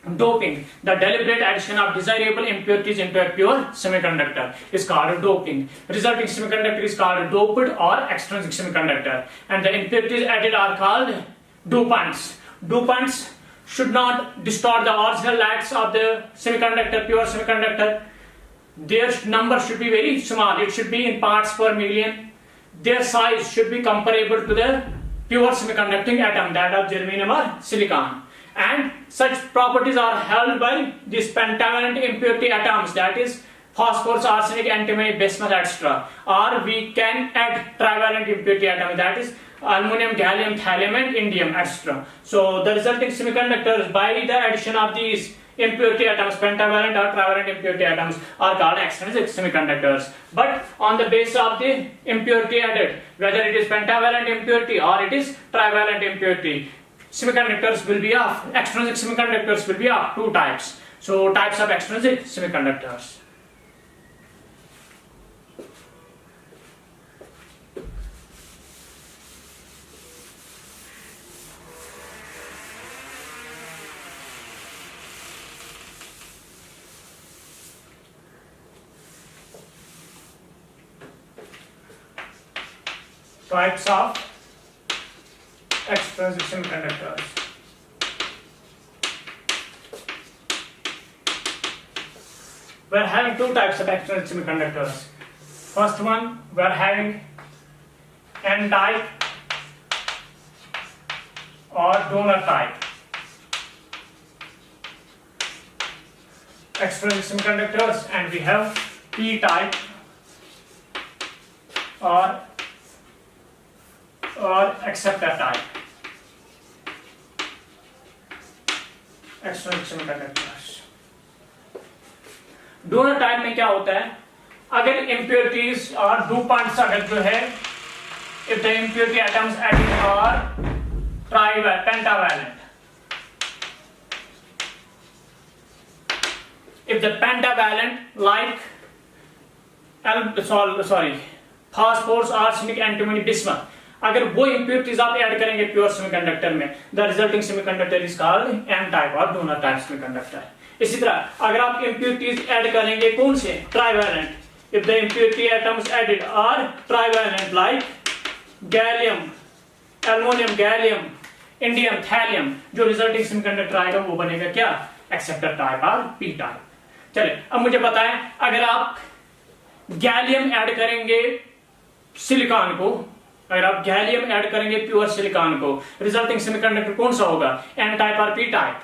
doping, the deliberate addition of desirable impurities into a pure semiconductor is called doping. Resulting semiconductor is called doped or extrinsic semiconductor, and the impurities added are called dopants. Dopants should not distort the original lacks of the semiconductor, pure semiconductor. Their number should be very small. It should be in parts per million. Their size should be comparable to the pure semiconducting atom, that of germanium or silicon. And such properties are held by these pentavalent impurity atoms, that is phosphorus, arsenic, antimony, bismuth, etc. Or we can add trivalent impurity atoms, that is aluminum, gallium, thallium, and indium, etc. So the resulting semiconductors, by the addition of these impurity atoms, pentavalent or trivalent impurity atoms, are called extrinsic semiconductors. But on the basis of the impurity added, whether it is pentavalent impurity or it is trivalent impurity, semiconductors will be of, extrinsic semiconductors will be of two types. So types of extrinsic semiconductors. Types of extrinsic semiconductors. We're having two types of extrinsic semiconductors. First one, we are having N type or donor type external semiconductors, and we have P type or acceptor type external semiconductors. Donor type में क्या होता है, अगर impurities और dopants अगर जो है, if the impurity atoms added are pentavalent, if the pentavalent like phosphorus, arsenic, antimony, bismuth, अगर वो इम्प्योरिटीज आप ऐड करेंगे प्योर सेमीकंडक्टर में, the resulting semiconductor is called N type और डोनर टाइप सेमीकंडक्टर. इसी तरह अगर आप इम्प्योरिटीज ऐड करेंगे कौन से, trivalent, if the impurity atoms added are trivalent like gallium, aluminium, gallium, indium, thallium, जो रिजल्टिंग सेमीकंडक्टर आएगा वो बनेगा क्या, एक्सेप्टर टाइप और पी टाइप. चलिए अब मुझे बताएं, अगर आप गैलियम ऐड करेंगे सिलिकॉन को, अगर आप गैलियम ऐड करेंगे प्योर सिलिकॉन को, रिजल्टिंग सेमीकंडक्टर कौन सा होगा, एन टाइप और पी टाइप.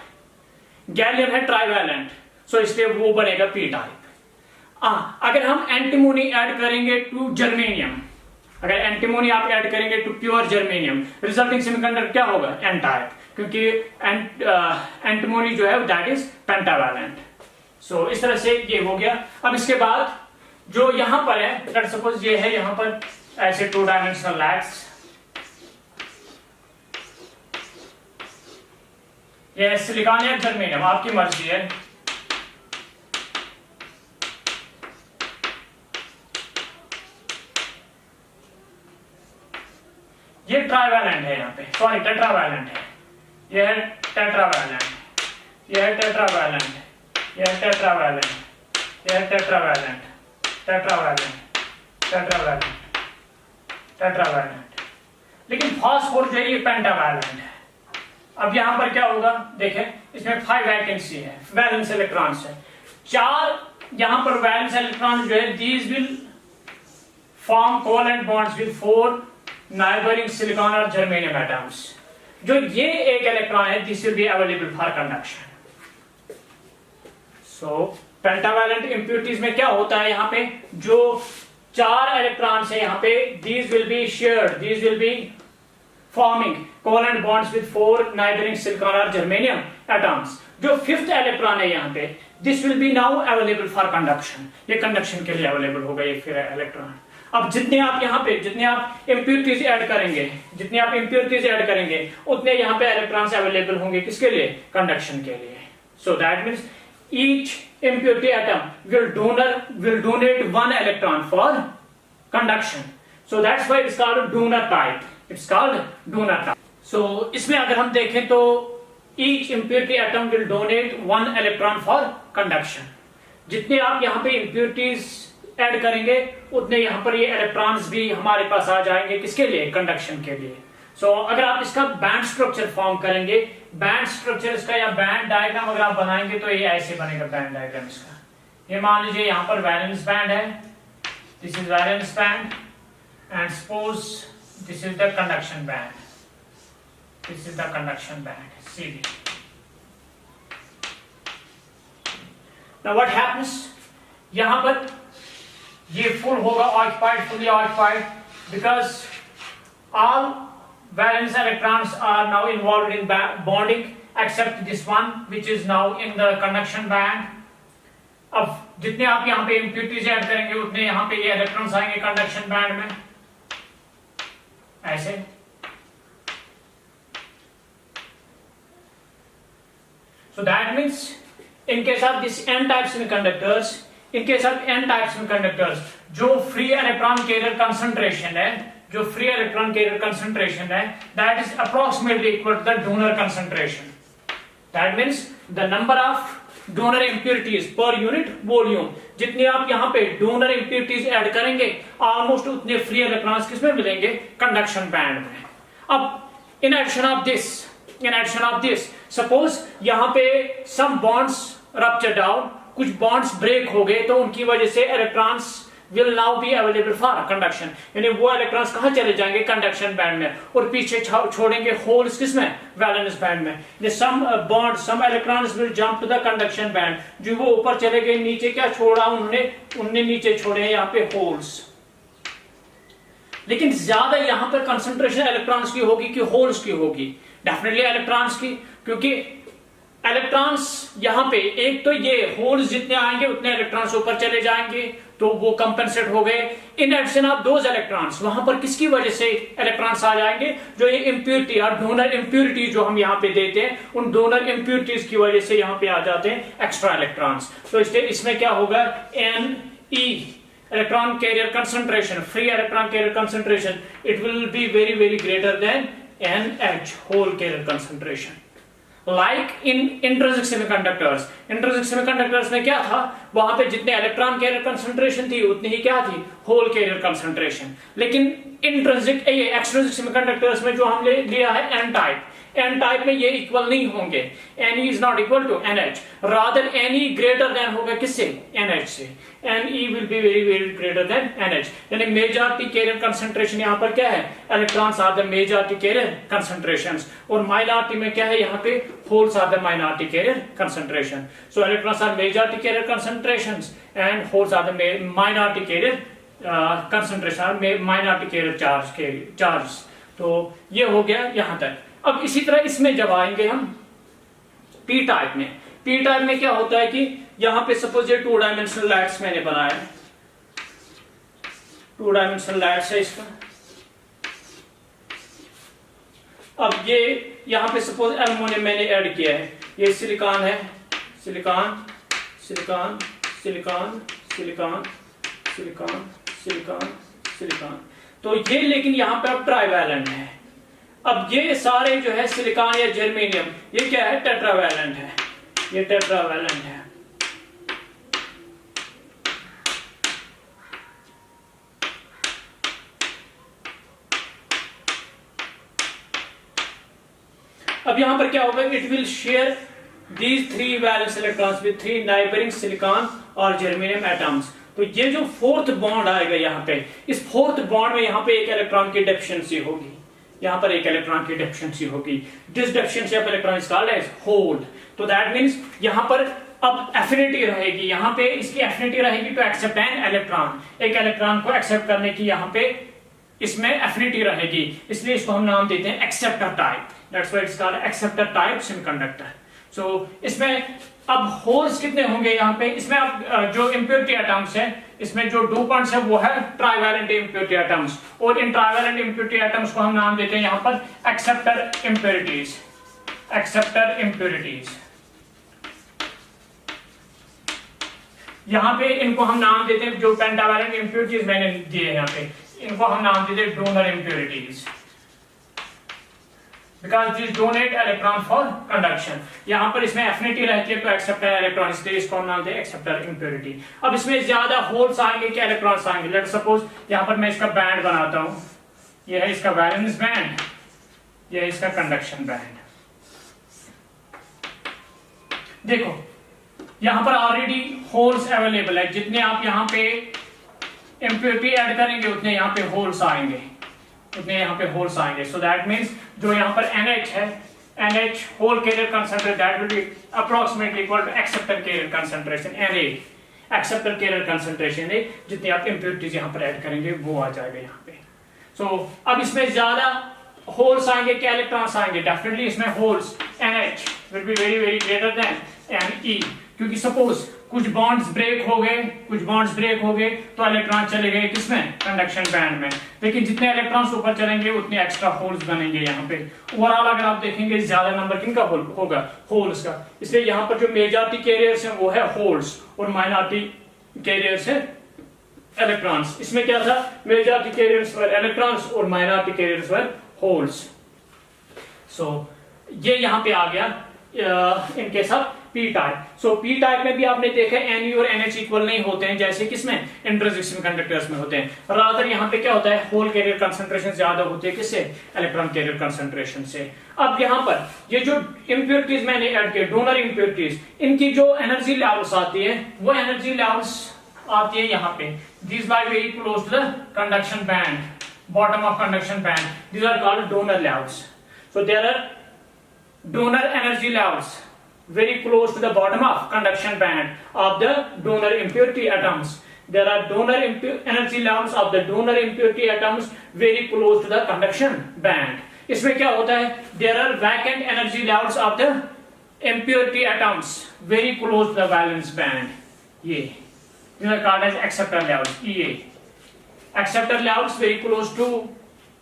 गैलियम है ट्राइवैलेंट, सो इसलिए वो बनेगा पी टाइप. अगर हम एंटीमोनी ऐड करेंगे टू जर्मेनियम, अगर एंटीमोनी आप ऐड करेंगे to pure germanium, resulting semiconductor क्या होगा, एन टाइप, क्योंकि एंटीमोनी जो है दैट इज पेंटावैलेंट. सो इस तरह से ये हो गया. अब इसके बाद जो यहां पर है, लेट्स सपोज ये है यहां पर ऐसे टू डायमेंशनल लैग्स, ये सिलिकॉन या जर्मेनियम आपकी मर्जी है. ये ट्राइवैलेंट है यहाँ पे, सॉरी टेट्रावैलेंट है, ये है टेट्रावैलेंट, ये है टेट्रावैलेंट, ये है टेट्रावैलेंट, ये है टेट्रावैलेंट, टेट्रावैलेंट, टेट्रावैलेंट, टेट्रावैलेंट. लेकिन फॉस्फोरस जो है ये पेंटावैलेंट है. अब यहां पर क्या होगा, देखें इसमें 5 वैकेंसी है, वैलेंस इलेक्ट्रॉन्स है, 4 यहां पर वैलेंस इलेक्ट्रॉन जो है, these will form covalent bonds with 4 neighbouring silicon और जर्मेनियम एटम्स. जो ये एक इलेक्ट्रॉन है, this will be available for conduction. So pentavalent impurities में क्या होता है, यहां पे जो 4 इलेक्ट्रॉन्स है यहां पे, these will be shared, these will be forming covalent bonds with 4 neighboring silicon or germanium atoms. जो 5th इलेक्ट्रॉन है यहाँ पे, this will be now available for conduction, ये कंडक्शन के लिए अवेलेबल होगा ये फिर इलेक्ट्रॉन. अब जितने आप यहाँ पे, जितने आप इम्प्योरिटीज ऐड करेंगे, जितने आप इम्प्योरिटीज ऐड करेंगे उतने यहाँ पे इलेक्ट्रॉन्स अवेलेबल होंगे किसके लिए, कंडक्शन के लिए. So that means each impurity atom will donate 1 electron for conduction. So that's why it's called donor type. It's called donor type. So इसमें अगर हम देखें तो each impurity atom will donate 1 electron for conduction. जितने आप यहाँ पे impurities add करेंगे उतने यहाँ पर ये इलेक्ट्रॉन्स भी हमारे पास आ जाएंगे किसके लिए, कंडक्शन के लिए. सो अगर आप इसका बैंड स्ट्रक्चर फॉर्म करेंगे, बैंड स्ट्रक्चर इसका या बैंड डायग्राम अगर आप बनाएंगे तो ये ऐसे बनेगा बैंड डायग्राम इसका. ये मान लीजिए यहाँ पर वैलेंस बैंड है, this is valence band, and suppose this is the conduction band, this is the conduction band CD. Now what happens, यहाँ पर ये फुल होगा occupied, fully occupied, because all valence electrons are now involved in bonding except this one which is now in the conduction band. अब जितने आप यहाँ पे impurities add करेंगे उतने यहाँ पे ये इलेक्ट्रॉन्स आएंगे कंडक्शन बैंड में ऐसे. So that means in case of this n-type semiconductors, in case of n-type semiconductors, जो free electron carrier concentration है, जो free electron carrier concentration है, that is approximately equal to the donor concentration. That means the number of donor impurities per unit volume. जितने आप यहाँ पे donor impurities add करेंगे, almost उतने free electrons किसमें मिलेंगे, conduction band में. अब in addition of this, suppose यहाँ पे some bonds rupture down, कुछ bonds break हो गए तो उनकी वजह से electrons will now be available for conduction, यानी वो इलेक्ट्रॉन्स कहाँ चले जाएंगे, कंडक्शन बैंड में, और पीछे छोड़ेंगे होल्स किसमें, वैलेंस बैंड में. some bonds, some electrons will jump to the conduction band. जो वो ऊपर चले गए, नीचे क्या छोड़ा उन्होंने नीचे छोड़े हैं यहाँ पे होल्स. लेकिन ज्यादा यहाँ पर कंसंट्रेशन इलेक्ट्रॉन्स की होगी कि होल्स की होगी? डेफिनेटली इलेक्ट्रॉन्स की, क्योंकि इलेक्ट्रॉन्स यहाँ पे एक तो ये होल्स जितने आएंगे उतने इलेक्ट्रॉन्स ऊपर चले जाएंगे, तो वो कंपेंसेट हो गए. In addition of those electrons, वहां पर किसकी वजह से इलेक्ट्रॉन्स आ जाएंगे, जो ये इम्प्योरिटी और डोनर इम्प्योरिटी जो हम यहाँ पे देते हैं, उन डोनर इम्प्योरिटीज की वजह से यहाँ पे आ जाते हैं एक्स्ट्रा इलेक्ट्रॉन्स. तो इसमें क्या होगा, Ne electron carrier concentration, free electron carrier concentration, it will be very very greater than NH whole carrier concentration. Like in intrinsic semiconductors, intrinsic semiconductors में क्या था, वहां पे जितने इलेक्ट्रॉन कैरियर कंसंट्रेशन थी उतनी ही क्या थी, होल कैरियर कंसंट्रेशन. लेकिन इंट्रिंसिक एक्सट्रिंसिक सेमीकंडक्टर्स में जो हमने लिया है एन टाइप, एन टाइप में ये इक्वल नहीं होंगे. Ne is not equal to NH, rather Ne greater than होगा किससे, NH से. Ne will be very very greater than NH, यानी मेजॉरिटी कैरियर कंसंट्रेशन यहाँ पर क्या है, electrons are the majority carrier concentrations, और माइनॉरिटी में क्या है, यहाँ पे holes are the minority carrier concentration. So electrons are majority carrier concentrations and holes are the minority carrier concentration, minority carrier charge. तो ये हो गया यहाँ तक. अब इसी तरह इसमें जब आएंगे हम पी टाइप में, पी टाइप में क्या होता है कि यहां पे सपोज ये 2 डायमेंशनल लाइट्स मैंने बनाया, 2 डायमेंशनल लाइट्स है इसका. अब ये यहां पे सपोज एल्युमिनियम मैंने ऐड किया है, ये सिलिकॉन है, silicon silicon silicon silicon silicon silicon silicon. तो ये लेकिन यहां पे अब ट्राइवैलेंट है. अब ये सारे जो है सिलिकॉन या जर्मेनियम, ये क्या है, टेट्रावैलेंट है, ये टेट्रावैलेंट है. अब यहां पर क्या होगा, it will share these 3 valence electrons with 3 neighbouring silicon और जर्मेनियम एटम्स. तो ये जो फोर्थ बॉन्ड आएगा यहाँ पे, इस फोर्थ बॉन्ड में यहाँ पे एक इलेक्ट्रॉन की डेफिशिएंसी होगी, यहाँ पर एक इलेक्ट्रॉन की डेफिशिएंसी होगी. This deficiency of electron is called as hold. तो दैट मींस यहाँ पर अब एफिनिटी रहेगी, यहाँ पे इसकी एफिनिटी रहेगी टू एक्सेप्ट एन इलेक्ट्रॉन, एक इलेक्ट्रॉन को एक्सेप्ट करने की यहाँ पे इसमें एफिनिटी रहेगी, इसलिए इसको हम नाम देते हैं acceptor type. That's why it's called acceptor type semiconductor. So इसमें अब होल्स कितने होंगे यहाँ पे, इसमें अब जो इम्प्योरिटी एटम्स है, इसमें जो डोपेंट्स है वो है ट्राइवैलेंट इम्प्योरिटी एटम्स, और इन ट्राइवैलेंट इम्प्योरिटी एटम्स को हम नाम देते हैं यहाँ पर एक्सेप्टर इम्प्योरिटीज, एक्सेप्टर इम्प्योरिटीज. यहाँ पे इनको हम नाम देते हैं, जो पेंटावैलेंट इम्प्योरिटीज मैंने दिए यहाँ पे, इनको हम नाम देते हैं donor impurities, because these donate electron for conduction. यहाँ पर इसमें एफिनिटी रहती है तो एक्सेप्टर इलेक्ट्रॉन, इसलिए इसको हम नाम देते हैं एक्सेप्टर इम्प्योरिटी. अब इसमें ज्यादा होल्स आएंगे कि इलेक्ट्रॉन्स आएंगे. लेट्स सपोज यहाँ पर मैं इसका बैंड बनाता हूँ, ये है इसका वैलेंस बैंड, ये है इसका कंडक्शन बैंड. देखो यहाँ पर ऑलरेडी होल्स अवेलेबल है, जितने आप यहाँ पे इम्प्योरिटी ऐड करेंगे उतने यहाँ पे होल्स आएंगे, उतने यहाँ पे होल्स आएंगे. सो दैट मीन्स जो यहाँ पर NH है, NH whole carrier concentration, that will be approximately equal to acceptor carrier concentration, Na acceptor carrier concentration है, जितनी आप impurities यहाँ पर ऐड करेंगे वो आ जाएगा यहाँ पे. सो अब इसमें ज्यादा होल्स आएंगे क्या इलेक्ट्रॉन्स आएंगे, डेफिनेटली इसमें holes NH will be very very greater than Ne, क्योंकि सपोज कुछ बॉन्ड्स ब्रेक हो गए, कुछ बॉन्ड्स ब्रेक हो गए तो इलेक्ट्रॉन चले गए किसमें, कंडक्शन बैंड में. लेकिन जितने इलेक्ट्रॉन्स ऊपर चलेंगे उतने एक्स्ट्रा होल्स बनेंगे यहाँ पे. ओवरऑल अगर आप देखेंगे ज्यादा नंबर किनका होगा, होल्स का. इसलिए यहाँ पर जो मेजॉरिटी कैरियर्स हैं वो है होल्स और माइनॉरिटी कैरियर्स है इलेक्ट्रॉन्स. इसमें क्या था, मेजॉरिटी कैरियर्स वर इलेक्ट्रॉन्स और माइनॉरिटी कैरियर्स वर होल्स. सो ये यहाँ पे आ गया इनके साथ पी टाइप. सो पी टाइप में भी आपने देखा Ne और NH इक्वल नहीं होते हैं जैसे किसमें, इंट्रिंसिक सेमीकंडक्टर्स में होते हैं. रादर यहाँ पे क्या होता है, होल कैरियर कंसंट्रेशन ज्यादा होती है किससे, इलेक्ट्रॉन कैरियर कंसंट्रेशन से. अब यहाँ पर ये जो इम्प्योरिटीज मैंने ऐड किए, डोनर इम्प्योरिटीज, इनकी जो एनर्जी लेवल्स आती है वो एनर्जी लेवल्स आती है यहाँ पे, these lie very close to the conduction band, bottom of conduction band. These are called donor layers. So there are donor energy layers very close to the bottom of conduction band of the donor impurity atoms. There are donor energy layers of the donor impurity atoms very close to the conduction band. इसमें क्या होता है? There are vacant energy layers of the impurity atoms very close to the valence band. ये these are called as acceptor layers. EA acceptor layers very close to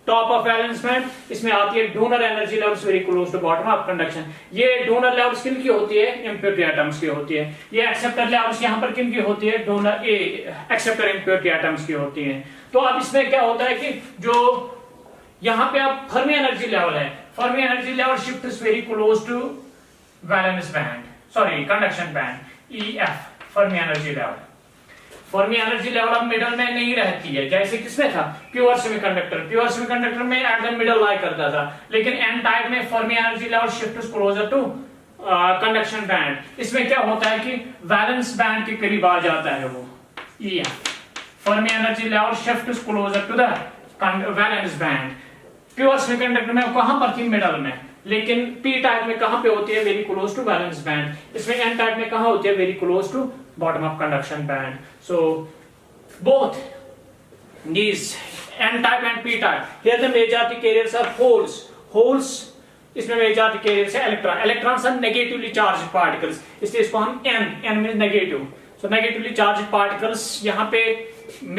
top of valence band. इसमें आती है donor energy levels very close to bottom of conduction. ये donor levels किन की होती है? Impurity atoms की होती है. ये एक्सेप्टर लेवल्स यहाँ पर किन की होती है? डोनर एक्सेप्टर इम्प्योरिटी एटम्स की होती है. तो अब इसमें क्या होता है कि जो यहाँ पे अब फर्मी एनर्जी लेवल है, Fermi energy level shift is very close to valence band, sorry conduction band, EF Fermi energy level. Fermi energy level अब मिडल में नहीं रहती है, जैसे किसमें था? Pure semiconductor. प्योर सेमीकंडक्टर में एट द मिडल लाई करता था, लेकिन एन टाइप में Fermi energy level shift is closer to conduction band. इसमें क्या होता है कि वैलेंस बैंड के करीब आ जाता है वो EF. Fermi energy level shift is closer to the valence band. Pure semiconductor में कहां पर थी? मिडल में. लेकिन पी टाइप में कहां पे होती है? Very close to valence band. इसमें एन टाइप में कहां होती है? Very close to bottom of conduction band. So both these n type and p type, here the majority carriers are holes. Holes इसमें majority carriers है electron. Electrons are negatively charged particles, इसलिए इसको हम n means negative. So negatively charged particles यहाँ पे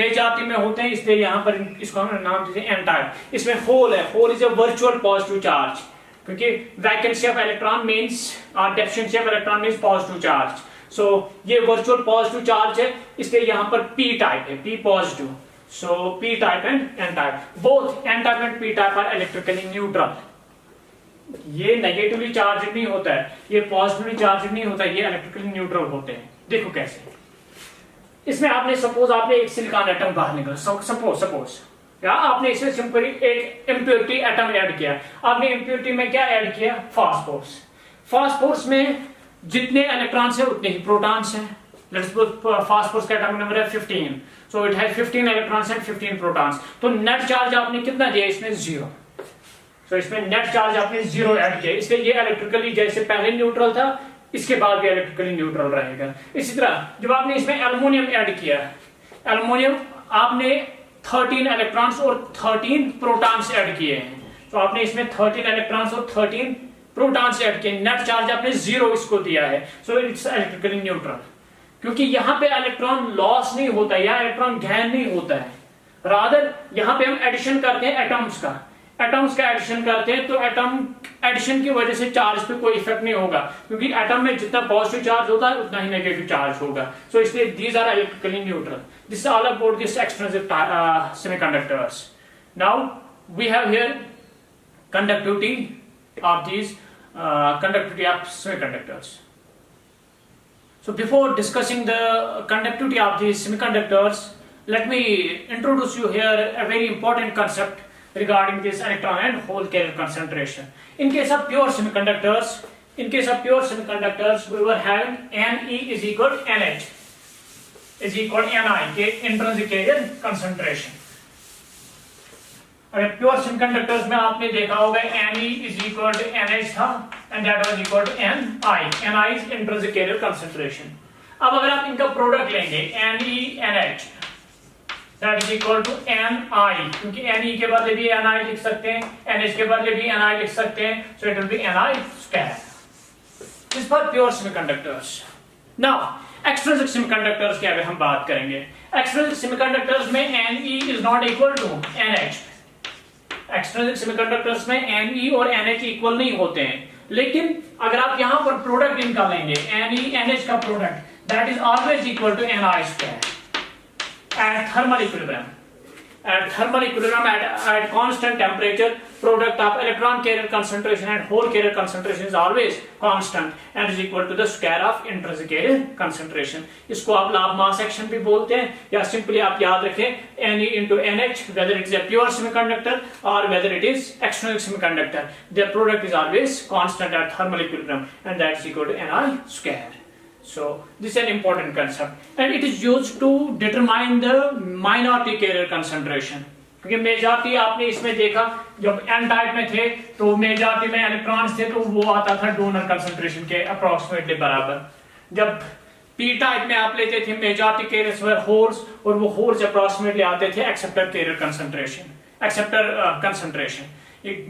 majority में होते हैं, इसलिए यहाँ पर इसको हम नाम देते हैं n type. इसमें hole है. Hole is a virtual positive charge, क्योंकि vacancy of electron means deficiency of electron means positive charge. So ये वर्चुअल पॉजिटिव चार्ज है, इसलिए यहाँ पर P टाइप है, P positive. So P type and N type, both N type and P type are electrically neutral. ये negatively charge नहीं होता है, ये पॉजिटिवली चार्ज नहीं होता है, ये इलेक्ट्रिकली न्यूट्रल होते हैं. देखो कैसे. इसमें आपने सपोज आपने एक सिलिकॉन एटम बाहर निकला, सपोज या आपने इसमें सिंपली एक इम्प्योरिटी एटम ऐड किया. आपने इम्प्योरिटी में क्या ऐड किया? फास्फोरस. फास्फोरस में जितने इलेक्ट्रॉन्स है उतने ही प्रोटॉन्स हैं. लेट्स सपोज फास्फोरस का एटॉमिक नंबर है 15, so it has 15 electrons and 15 protons. तो नेट चार्ज आपने कितना दिया? इसमें 0. सो इसमें नेट चार्ज आपने 0 ऐड किया, इसलिए ये इलेक्ट्रिकली जैसे पहले न्यूट्रल था, इसके बाद भी इलेक्ट्रिकली न्यूट्रल रहेगा. इसी तरह जब आपने इसमें एल्युमिनियम ऐड किया, एल्युमिनियम आपने 13 इलेक्ट्रॉन्स और 13 प्रोटॉन्स ऐड किए हैं. तो आपने इसमें 13 इलेक्ट्रॉन्स और 13 प्रोटॉन्स ऐड किए, नेट चार्ज आपने 0 इसको दिया है. सो इट्स इलेक्ट्रिकली न्यूट्रल, क्योंकि यहाँ पे इलेक्ट्रॉन लॉस नहीं होता है, या इलेक्ट्रॉन गैन नहीं होता है. रादर यहाँ पे हम एडिशन करते हैं एटम्स का एडिशन करते हैं, तो एटम एडिशन की वजह से चार्ज पे कोई इफेक्ट नहीं होगा, क्योंकि एटम में जितना पॉजिटिव चार्ज होता है उतना ही नेगेटिव चार्ज होगा. सो इसलिए these are electrically neutral. This is all about this extrinsic semiconductors. Now we have here conductivity of these conductivity of semiconductors. So before discussing the conductivity of these semiconductors, let me introduce you here a very important concept regarding this electron and hole carrier concentration. In case of pure semiconductors, we were having Ne is equal to Nh is equal to Ni, intrinsic carrier concentration. अगर pure semiconductors में आपने देखा होगा Ne is equal to NH था and that was equal to Ni is intrinsic carrier concentration. अब अगर आप इनका प्रोडक्ट लेंगे NeNH that is equal to Ni, क्योंकि Ne के बदले भी Ni लिख सकते हैं, NH के बदले भी Ni लिख सकते हैं, so it will be Ni square. This is for pure semiconductors. Now extrinsic semiconductors की अगर हम बात करेंगे, extrinsic semiconductors में Ne is not equal to NH. External semiconductors में Ne और NH इक्वल नहीं होते हैं, लेकिन अगर आप यहां पर प्रोडक्ट निकालेंगे NeNH का product, that is always equal to Ni square at thermal equilibrium. At thermal equilibrium, at constant temperature, product of electron carrier concentration and hole carrier concentration is always constant and is equal to the square of intrinsic carrier concentration. इसको आप लाभ mass action भी बोलते हैं, या simply आप याद रखें Ne into NH, whether it is a pure semiconductor or whether it is extrinsic semiconductor, their product is always constant at thermal equilibrium and that is equal to Ni square. So this is an important concept and it is used to determine the minority carrier concentration. क्योंकि majority आपने इसमें देखा जब N type में थे तो majority में electrons थे तो वो आता था डोनर कंसंट्रेशन के अप्रोक्सीमेटली बराबर। जब पी टाइप में आप लेते थे मेजॉरिटी कैरियर्स वर होल्स और वो होल्स अप्रोक्सीमेटली आते थे acceptor carrier concentration acceptor concentration.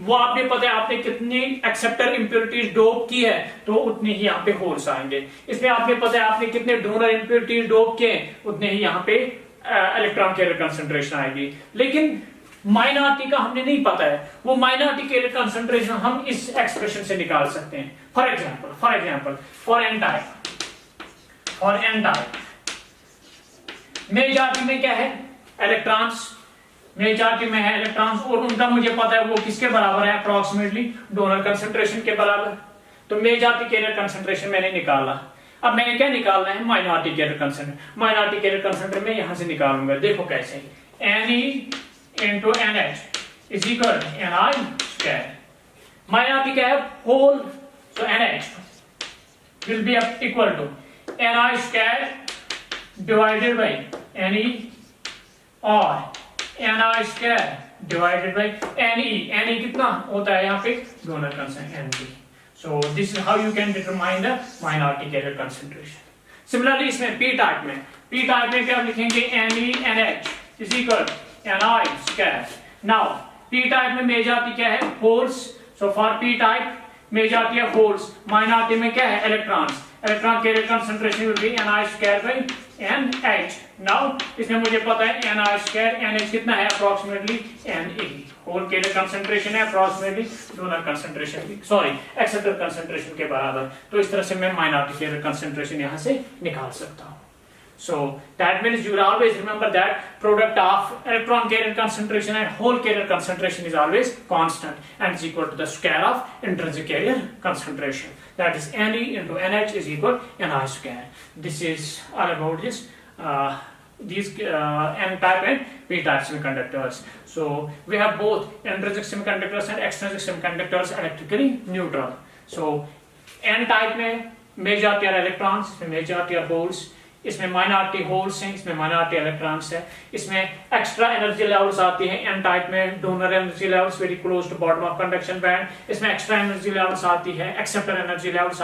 वो आपने पता है आपने कितनी एक्सेप्टर इंप्योरिटीज डोप की है तो उतने ही यहाँ पे होल्स आएंगे। इसमें आपने पता है आपने कितने डोनर इंप्योरिटीज डोप किए उतने ही यहाँ पे इलेक्ट्रॉन कैरियर कंसंट्रेशन आएगी। लेकिन माइनॉरिटी का हमने नहीं पता है, वो माइनॉरिटी कैरियर कंसंट्रेशन हम इस एक्सप्रेशन से निकाल सकते हैं। For example for N type majority में क्या है इलेक्ट्रॉन्स, मेजॉरिटी में है इलेक्ट्रॉन्स और उनका मुझे पता है वो किसके बराबर है अप्रोक्सीमेटली डोनर कंसंट्रेशन के बराबर। तो मेजॉरिटी कैरियर कंसंट्रेशन मैंने निकाला। अब मैंने क्या निकालना है minority carrier concentration. Minority carrier concentration में यहां से निकालूंगा, देखो कैसे Ne into NH is equal to Ni square। Minority क्या है whole, so NH will be equal to Ni square divided by Ne और Ni square divided by Ne कितना होता है यहाँ पे donor concentration Np। So this is how you can determine the minority carrier concentration। Similarly इसमें P type में क्या लिखेंगे NeNH is equal to Ni square। Now P type में मेजॉरिटी क्या है holes, so for P type majority है holes, minority में क्या है electrons, electron carrier concentration will be Ni square by NH। Now इसमें मुझे पता है Ni square NH कितना है approximately Ne, hole carrier concentration है approximately donor concentration sorry acceptor concentration के बराबर। तो इस तरह से मैं माइनॉरिटी कैरियर कंसंट्रेशन यहां से निकाल सकता हूं। So that means you will always remember that product of electron carrier concentration and whole carrier concentration is always constant and is equal to the square of intrinsic carrier concentration, that is Ne into NH is equal to Ni square। This is all about this these N type and P type semiconductors। So we have both intrinsic semiconductors and extrinsic semiconductors electrically neutral। So N type में majority are electrons, इसमें majority are holes, इसमें minority holes हैं, इसमें minority electrons है। इसमें extra energy levels आती हैं N type में, donor energy levels very close to bottom of conduction band. इसमें एक्स्ट्रा एनर्जी लेवल्स आती है acceptor energy levels,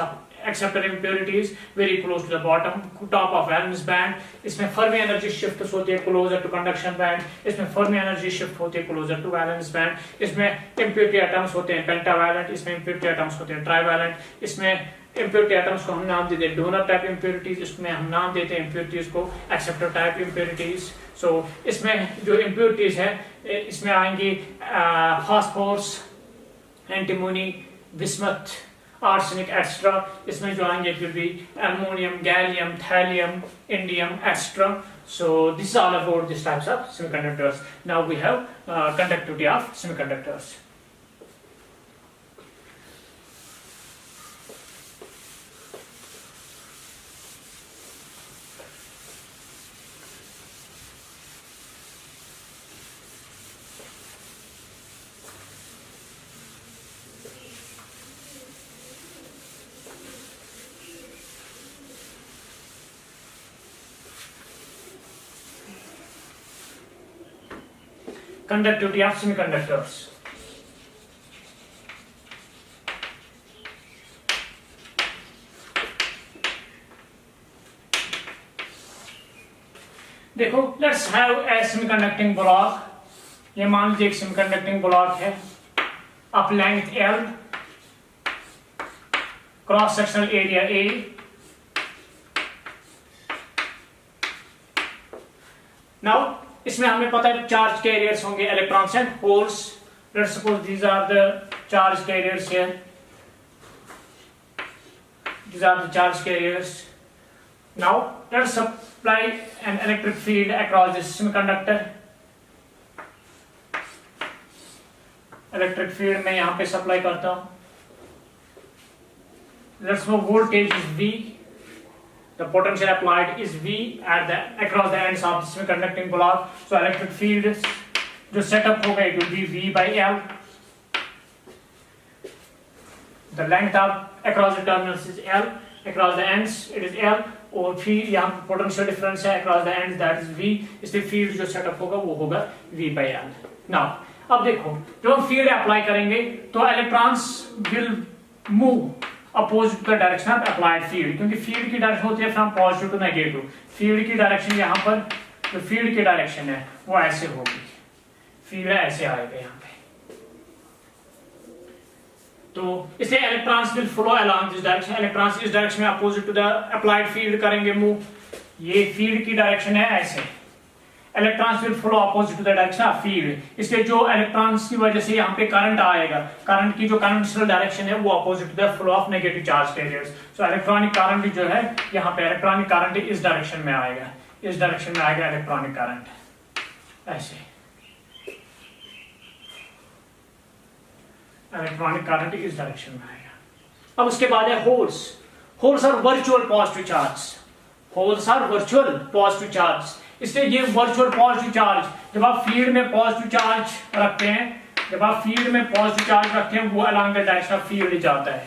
acceptor impurities very close to the bottom top of valence band. इसमें Fermi energy shift होती है closer to conduction band, इसमें Fermi energy shift होती है closer to valence band. इसमें impurity atoms होते हैं पेंटावैलेंट, इसमें इंप्योरिटी एटम्स होते हैं ट्राइवैलेंट। इसमें इंप्योरिटी एटम्स को हम नाम देते हैं डोनर टाइप इंप्योरिटीज, इसमें हम नाम देते हैं इंप्योरिटीज को एक्सेप्टर टाइप इंप्योरिटीज। सो इसमें जो इंप्योरिटीज है इसमें आएंगी phosphorus, antimony, bismuth, arsenic extra. इसमें जो आएंगे फिर भी aluminium, gallium, thallium, indium extra. So this is all about these types of semiconductors। Now we have conductivity of semiconductors। Conductivity of semiconductors। देखो let's have a semiconducting block. ये मान लीजिए एक सेमीकंडक्टिंग ब्लॉक है of length L, cross sectional area A। Now इसमें हमें पता है चार्ज कैरियर्स होंगे electrons and holes. Let's suppose these are the charge carriers here, these are the charge carriers। Now let's apply an electric field across this semiconductor। Electric field में यहां पे supply करता हूं। Let's know voltage is V, the potential applied is V at the across the ends of the semiconducting block। So electric field जो setup होगा it will be V by L। The length of across the terminals is L। across the ends it is L, और field यहाँ potential difference है across the ends that is V, इसलिए field जो setup होगा वो होगा V by L. Now अब देखो जब हम फील्ड अप्लाई करेंगे तो electrons will move opposite to the direction of applied field, क्योंकि फील्ड की डायरेक्शन होती है from positive to negative. Field की डायरेक्शन यहाँ पर जो फील्ड की डायरेक्शन है वो ऐसे होगी, फील्ड ऐसे आएगा यहाँ पे. तो इसलिए electrons will flow along this direction. Electrons इस डायरेक्शन में opposite to the applied field करेंगे मूव. ये फील्ड की डायरेक्शन है ऐसे. Electrons will flow opposite to the direction of field. इसलिए जो इलेक्ट्रॉन्स की वजह से यहाँ पे करंट आएगा, करंट की जो कन्वेंशनल डायरेक्शन है वो opposite to the flow of negative charge carriers. So electronic current जो है यहाँ पे इलेक्ट्रॉनिक करंट इस डायरेक्शन में आएगा, इस डायरेक्शन में आएगा इलेक्ट्रॉनिक करंट ऐसे. इलेक्ट्रॉनिक करंट इस डायरेक्शन में आएगा. अब उसके बाद है holes. Holes are virtual positive charge. Holes are virtual positive charge. इसलिए ये वर्चुअल पॉजिटिव चार्ज जब आप फील्ड में पॉजिटिव चार्ज रखते हैं, जब आप फील्ड में पॉजिटिव चार्ज रखते हैं वो along the direction of field जाता है.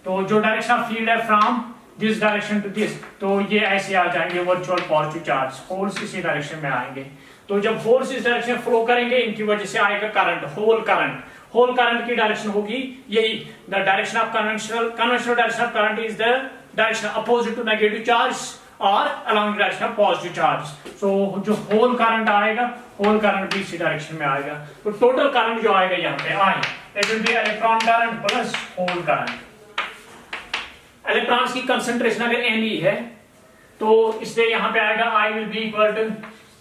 तो जो डायरेक्शन ऑफ फील्ड है from this direction to this, तो ये ऐसे आ जाएंगे वर्चुअल पॉजिटिव चार्ज. होल्स इसी डायरेक्शन में आएंगे. तो जब होल्स इस डायरेक्शन फ्लो करेंगे इनकी वजह से आएगा current, hole current. Hole current की डायरेक्शन होगी यही, the direction of conventional direction of current is the direction opposite to negative charge और along the direction of positive charge. So जो होल करंट आएगा, होल करंट भी इसी direction में आएगा. तो टोटल करंट जो आएगा यहाँ पे I, it will be electron current plus hole current. Electrons की कंसंट्रेशन अगर Ne है तो इसलिए यहाँ पे आएगा I will be equal to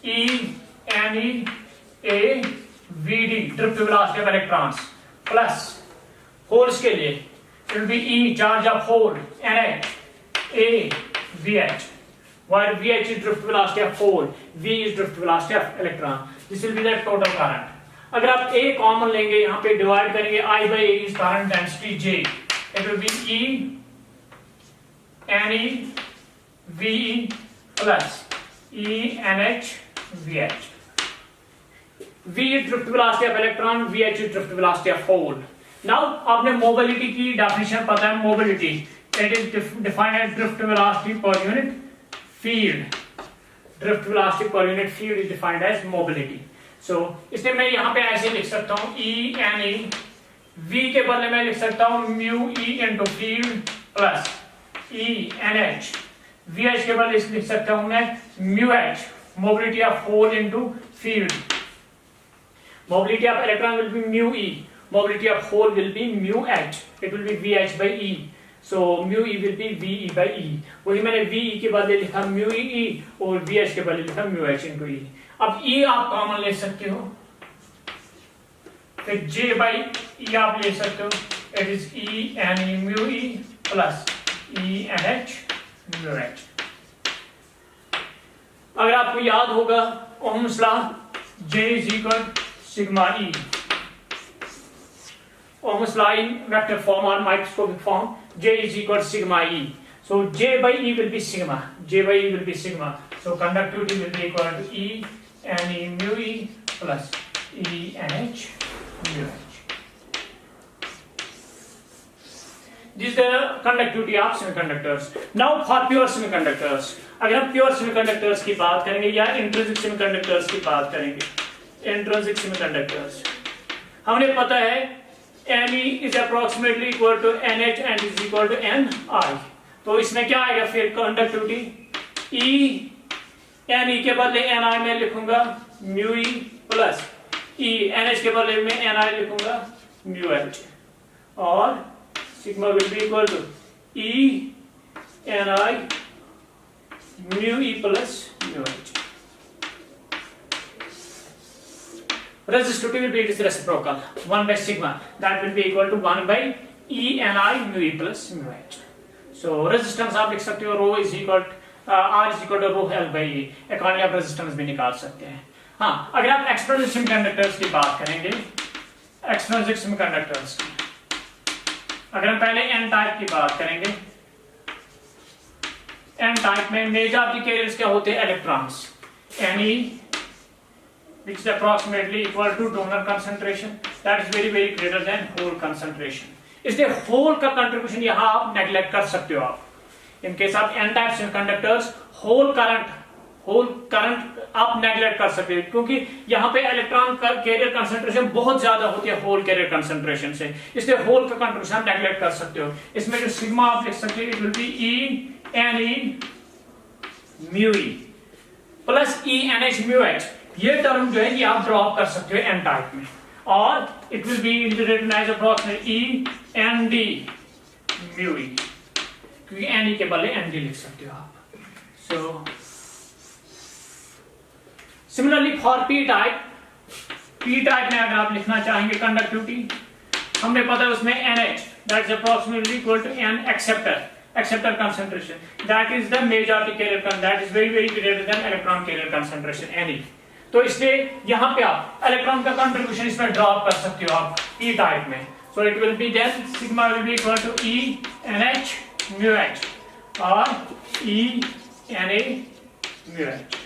E Ne Vd drift velocity of electrons plus holes के लिए it will be E charge of hole NH A VH, while VH is drift velocity of hole, V is drift velocity of electron. This will be the total current. अगर आप A common लेंगे यहाँ पे divide करेंगे I by A is current density J. It will be E Ne VE plus E NH VH. V is drift velocity of electron, VH is drift velocity of hole. Now आपने mobility की definition पता है. Mobility it is defined as drift velocity per unit field. Drift velocity per unit field is defined as mobility. So इसलिए मैं यहाँ पे ऐसे लिख सकता हूँ E Ne V के बदले में लिख सकता हूँ mu E into field plus E NH. VH के बदले लिख सकता हूँ मैं mu H, mobility of hole into field. Mobility of electron will be mu E, mobility of hole will be mu H. It will be VH by E. So mu E will be VE by E. वही मैंने VE के बदले लिखा mu E और VH के बदले लिखा mu H into E. अब E आप कॉमन ले सकते हो, फिर J by E आप ले सकते हो. It is E Ne mu E plus E NH mu H. अगर आपको याद होगा Ohm's law, J is equal sigma E. Ohm's law in vector form or microscopic form, J is equal to sigma E. So J by E will be sigma. J by E will be sigma. So conductivity will be equal to E Ne mu E plus E NH mu H. This is the conductivity of semiconductors. Now for pure semiconductors. अगर हम pure semiconductors की बात करेंगे या intrinsic semiconductors की बात करेंगे, intrinsic semiconductors, हमने पता है Ne is approximately equal to NH and is equal to Ni. तो इसमें क्या आएगा फिर कंडक्टिविटी E Ne के बदले Ni में लिखूंगा mu E plus E NH के बदले में Ni लिखूंगा mu H और sigma will be equal to E Ni mu E plus mu H. Resistivity will be its reciprocal 1 by sigma, that will be equal to 1 by E Ni mu E plus mu H. So resistance आप लिख सकते हो rho is equal R is equal to rho L by E. Accordingly आप resistance भी निकाल सकते हैं. हाँ, अगर आप एक्सटर्नल सेमीकंडक्टर्स की बात करेंगे, एक्सटर्नल सेमीकंडक्टर्स की, अगर हम पहले N टाइप की बात करेंगे, N टाइप में मेजर ऑफ द कैरियर्स क्या होते हैं? Electrons. Ne which is approximately equal to donor concentration, that is very greater than hole concentration. इसलिए होल का कंट्रीब्यूशन यहाँ आप नेग्लेक्ट कर सकते हो. आप In case of N type semiconductors, whole current आप नेगलेक्ट कर सकते हैं, क्योंकि यहाँ पे इलेक्ट्रॉन का कैरियर कंसंट्रेशन बहुत ज्यादा होती है होल कैरियर कंसंट्रेशन से, इसलिए होल का कंट्रीब्यूशन आप नेगलेक्ट कर सकते हो। इसमें जो सिग्मा आप लिख सकते हो, it will be E N E mu E plus E N H mu H. ये टर्म जो है ये आप ड्रॉप कर सकते हो एन टाइप में, और it will be written as approximate E N D mu E, क्योंकि एन ई के बदले एन डी लिख सकते हो आप। So similarly for P type में अगर आप लिखना चाहेंगे कंडक्टिविटी, हमने पता है उसमें NH that is approximately equal to N acceptor concentration, that is the majority carrier current, that is very greater than electron carrier concentration Ne। तो इसलिए यहां पे आप इलेक्ट्रॉन का कंट्रीब्यूशन इसमें ड्रॉप कर सकते हो आप पी टाइप में। So it will be then sigma will be equal to E NH mu H और E Na mu H।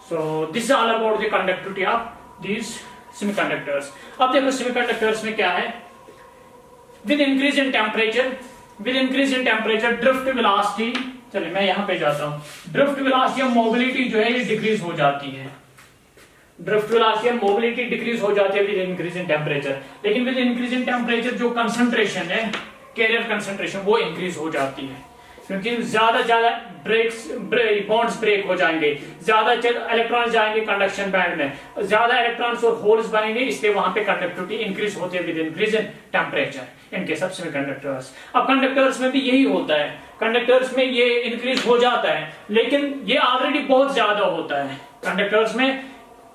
So this is all about the conductivity of these semiconductors। अब देखो semiconductors में क्या है, with increase in temperature drift velocity, चलिए मैं यहाँ पे जाता हूँ, drift velocity और mobility जो है ये डिक्रीज हो जाती है, drift velocity और mobility डिक्रीज हो जाती है with increase in temperature, लेकिन with increase in temperature जो concentration है carrier concentration वो increase हो जाती है, क्योंकि ज्यादा बॉन्ड्स ब्रेक हो जाएंगे, ज्यादा इलेक्ट्रॉन्स जाएंगे कंडक्शन बैंड में, ज्यादा इलेक्ट्रॉन्स और होल्स बनेंगे, इसलिए वहां पे कंडक्टिविटी इंक्रीज होती है with increase in temperature in case of semiconductors. अब कंडक्टर्स में भी यही होता है, कंडक्टर्स में ये इंक्रीज हो जाता है, लेकिन ये ऑलरेडी बहुत ज्यादा होता है, कंडक्टर्स में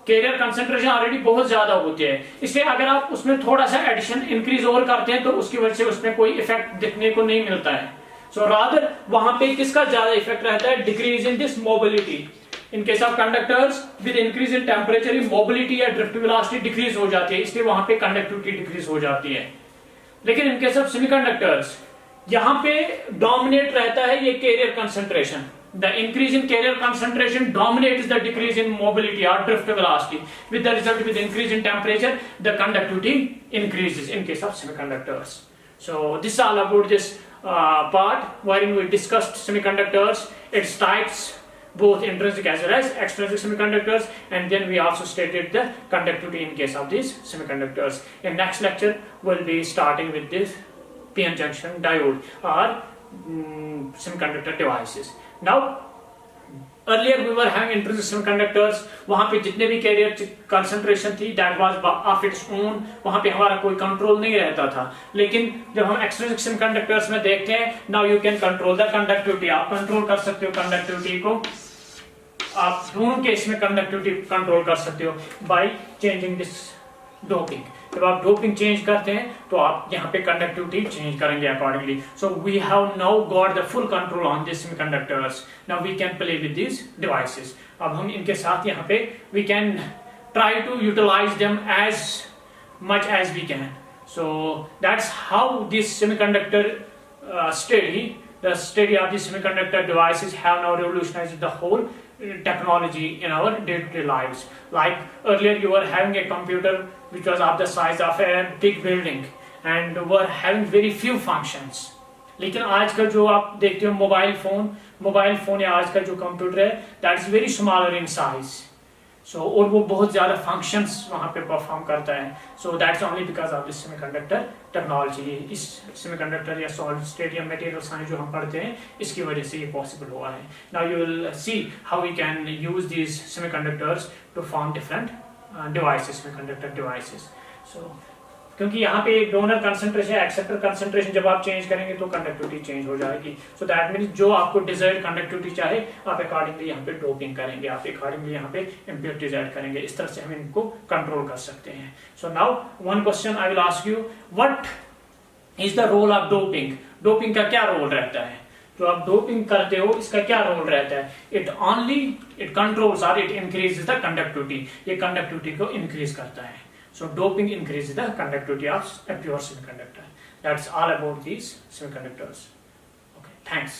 कैरियर कंसंट्रेशन ऑलरेडी बहुत ज्यादा होती है, इसलिए अगर आप उसमें थोड़ा सा एडिशन इंक्रीज और करते हैं तो उसकी वजह से उसमें कोई इफेक्ट दिखने को नहीं मिलता है। So rather वहां पे किसका ज्यादा इफेक्ट रहता है, decrease in this mobility. In case of conductors with increase in temperature mobility या ड्रिफ्ट वेलोसिटी डिक्रीज हो जाती है, इसलिए वहां पे कंडक्टिविटी डिक्रीज हो जाती है। लेकिन इन केस ऑफ सेमीकंडक्टर्स यहां पे डोमिनेट रहता है ये carrier concentration, the increase in carrier concentration dominates the decrease in mobility और drift velocity, with the result with increase in temperature the conductivity increases in case of semiconductors. So this is all about this part wherein we discussed semiconductors, its types, both intrinsic as well as extrinsic semiconductors, and then we also stated the conductivity in case of these semiconductors. In next lecture we'll be starting with this PN junction diode or semiconductor devices. Now earlier we were having intrinsic semiconductors, वहां पे जितने भी career concentration थी that was of its own, वहां पे हमारा कोई control नहीं रहता था। लेकिन जब हम एक्सट्रिंसिक सेमीकंडक्टर्स में देखते हैं, now you can control the conductivity, आप कंट्रोल कर सकते हो कंडक्टिविटी को, आप दोनों केस में कंडक्टिविटी कंट्रोल कर सकते हो बाय चेंजिंग दिस डोपिंग। जब आप डोपिंग चेंज करते हैं तो आप यहाँ पे कंडक्टिविटी चेंज करेंगे accordingly. So we have now got the full control on this semiconductors, now we can play with this devices. अब हम इनके साथ यहाँ पे we can try to utilize them as much as we can. So that's how this semiconductor the study of these semiconductor devices have now revolutionized the whole technology in our day-to-day lives. Like earlier you were having a computer which was of the size of a big building and were having very few functions, लेकिन आजकल जो आप देखते हो mobile phone या आजकल जो computer है that is very smaller in size, so और वो बहुत ज्यादा functions वहां पे परफॉर्म करता है। so that's only because of this semiconductor technology, इस semiconductor या solid state या material science जो हम पढ़ते हैं इसकी वजह से ये possible हुआ है। now you will see how we can use these semiconductors to form different devices, semiconductor devices। so क्योंकि यहाँ पे डोनर कंसंट्रेशन एक्सेप्टर कंसंट्रेशन जब आप चेंज करेंगे तो कंडक्टिविटी चेंज हो जाएगी। सो दैट मीन्स जो आपको डिजायर्ड कंडक्टिविटी चाहे आप अकॉर्डिंगली यहाँ पे डोपिंग करेंगे, आप अकॉर्डिंगली यहाँ पे इम्प्योरिटीज ऐड करेंगे, इस तरह से हम इनको कंट्रोल कर सकते हैं। So now one question I will ask you, what is the role of doping? Doping का क्या रोल रहता है? जो आप डोपिंग करते हो इसका क्या रोल रहता है? इट कंट्रोल्स और इट इंक्रीजेस द कंडक्टिविटी, ये कंडक्टिविटी को इंक्रीज करता है। So doping increases the conductivity of a pure semiconductor. That's all about these semiconductors. Okay, thanks.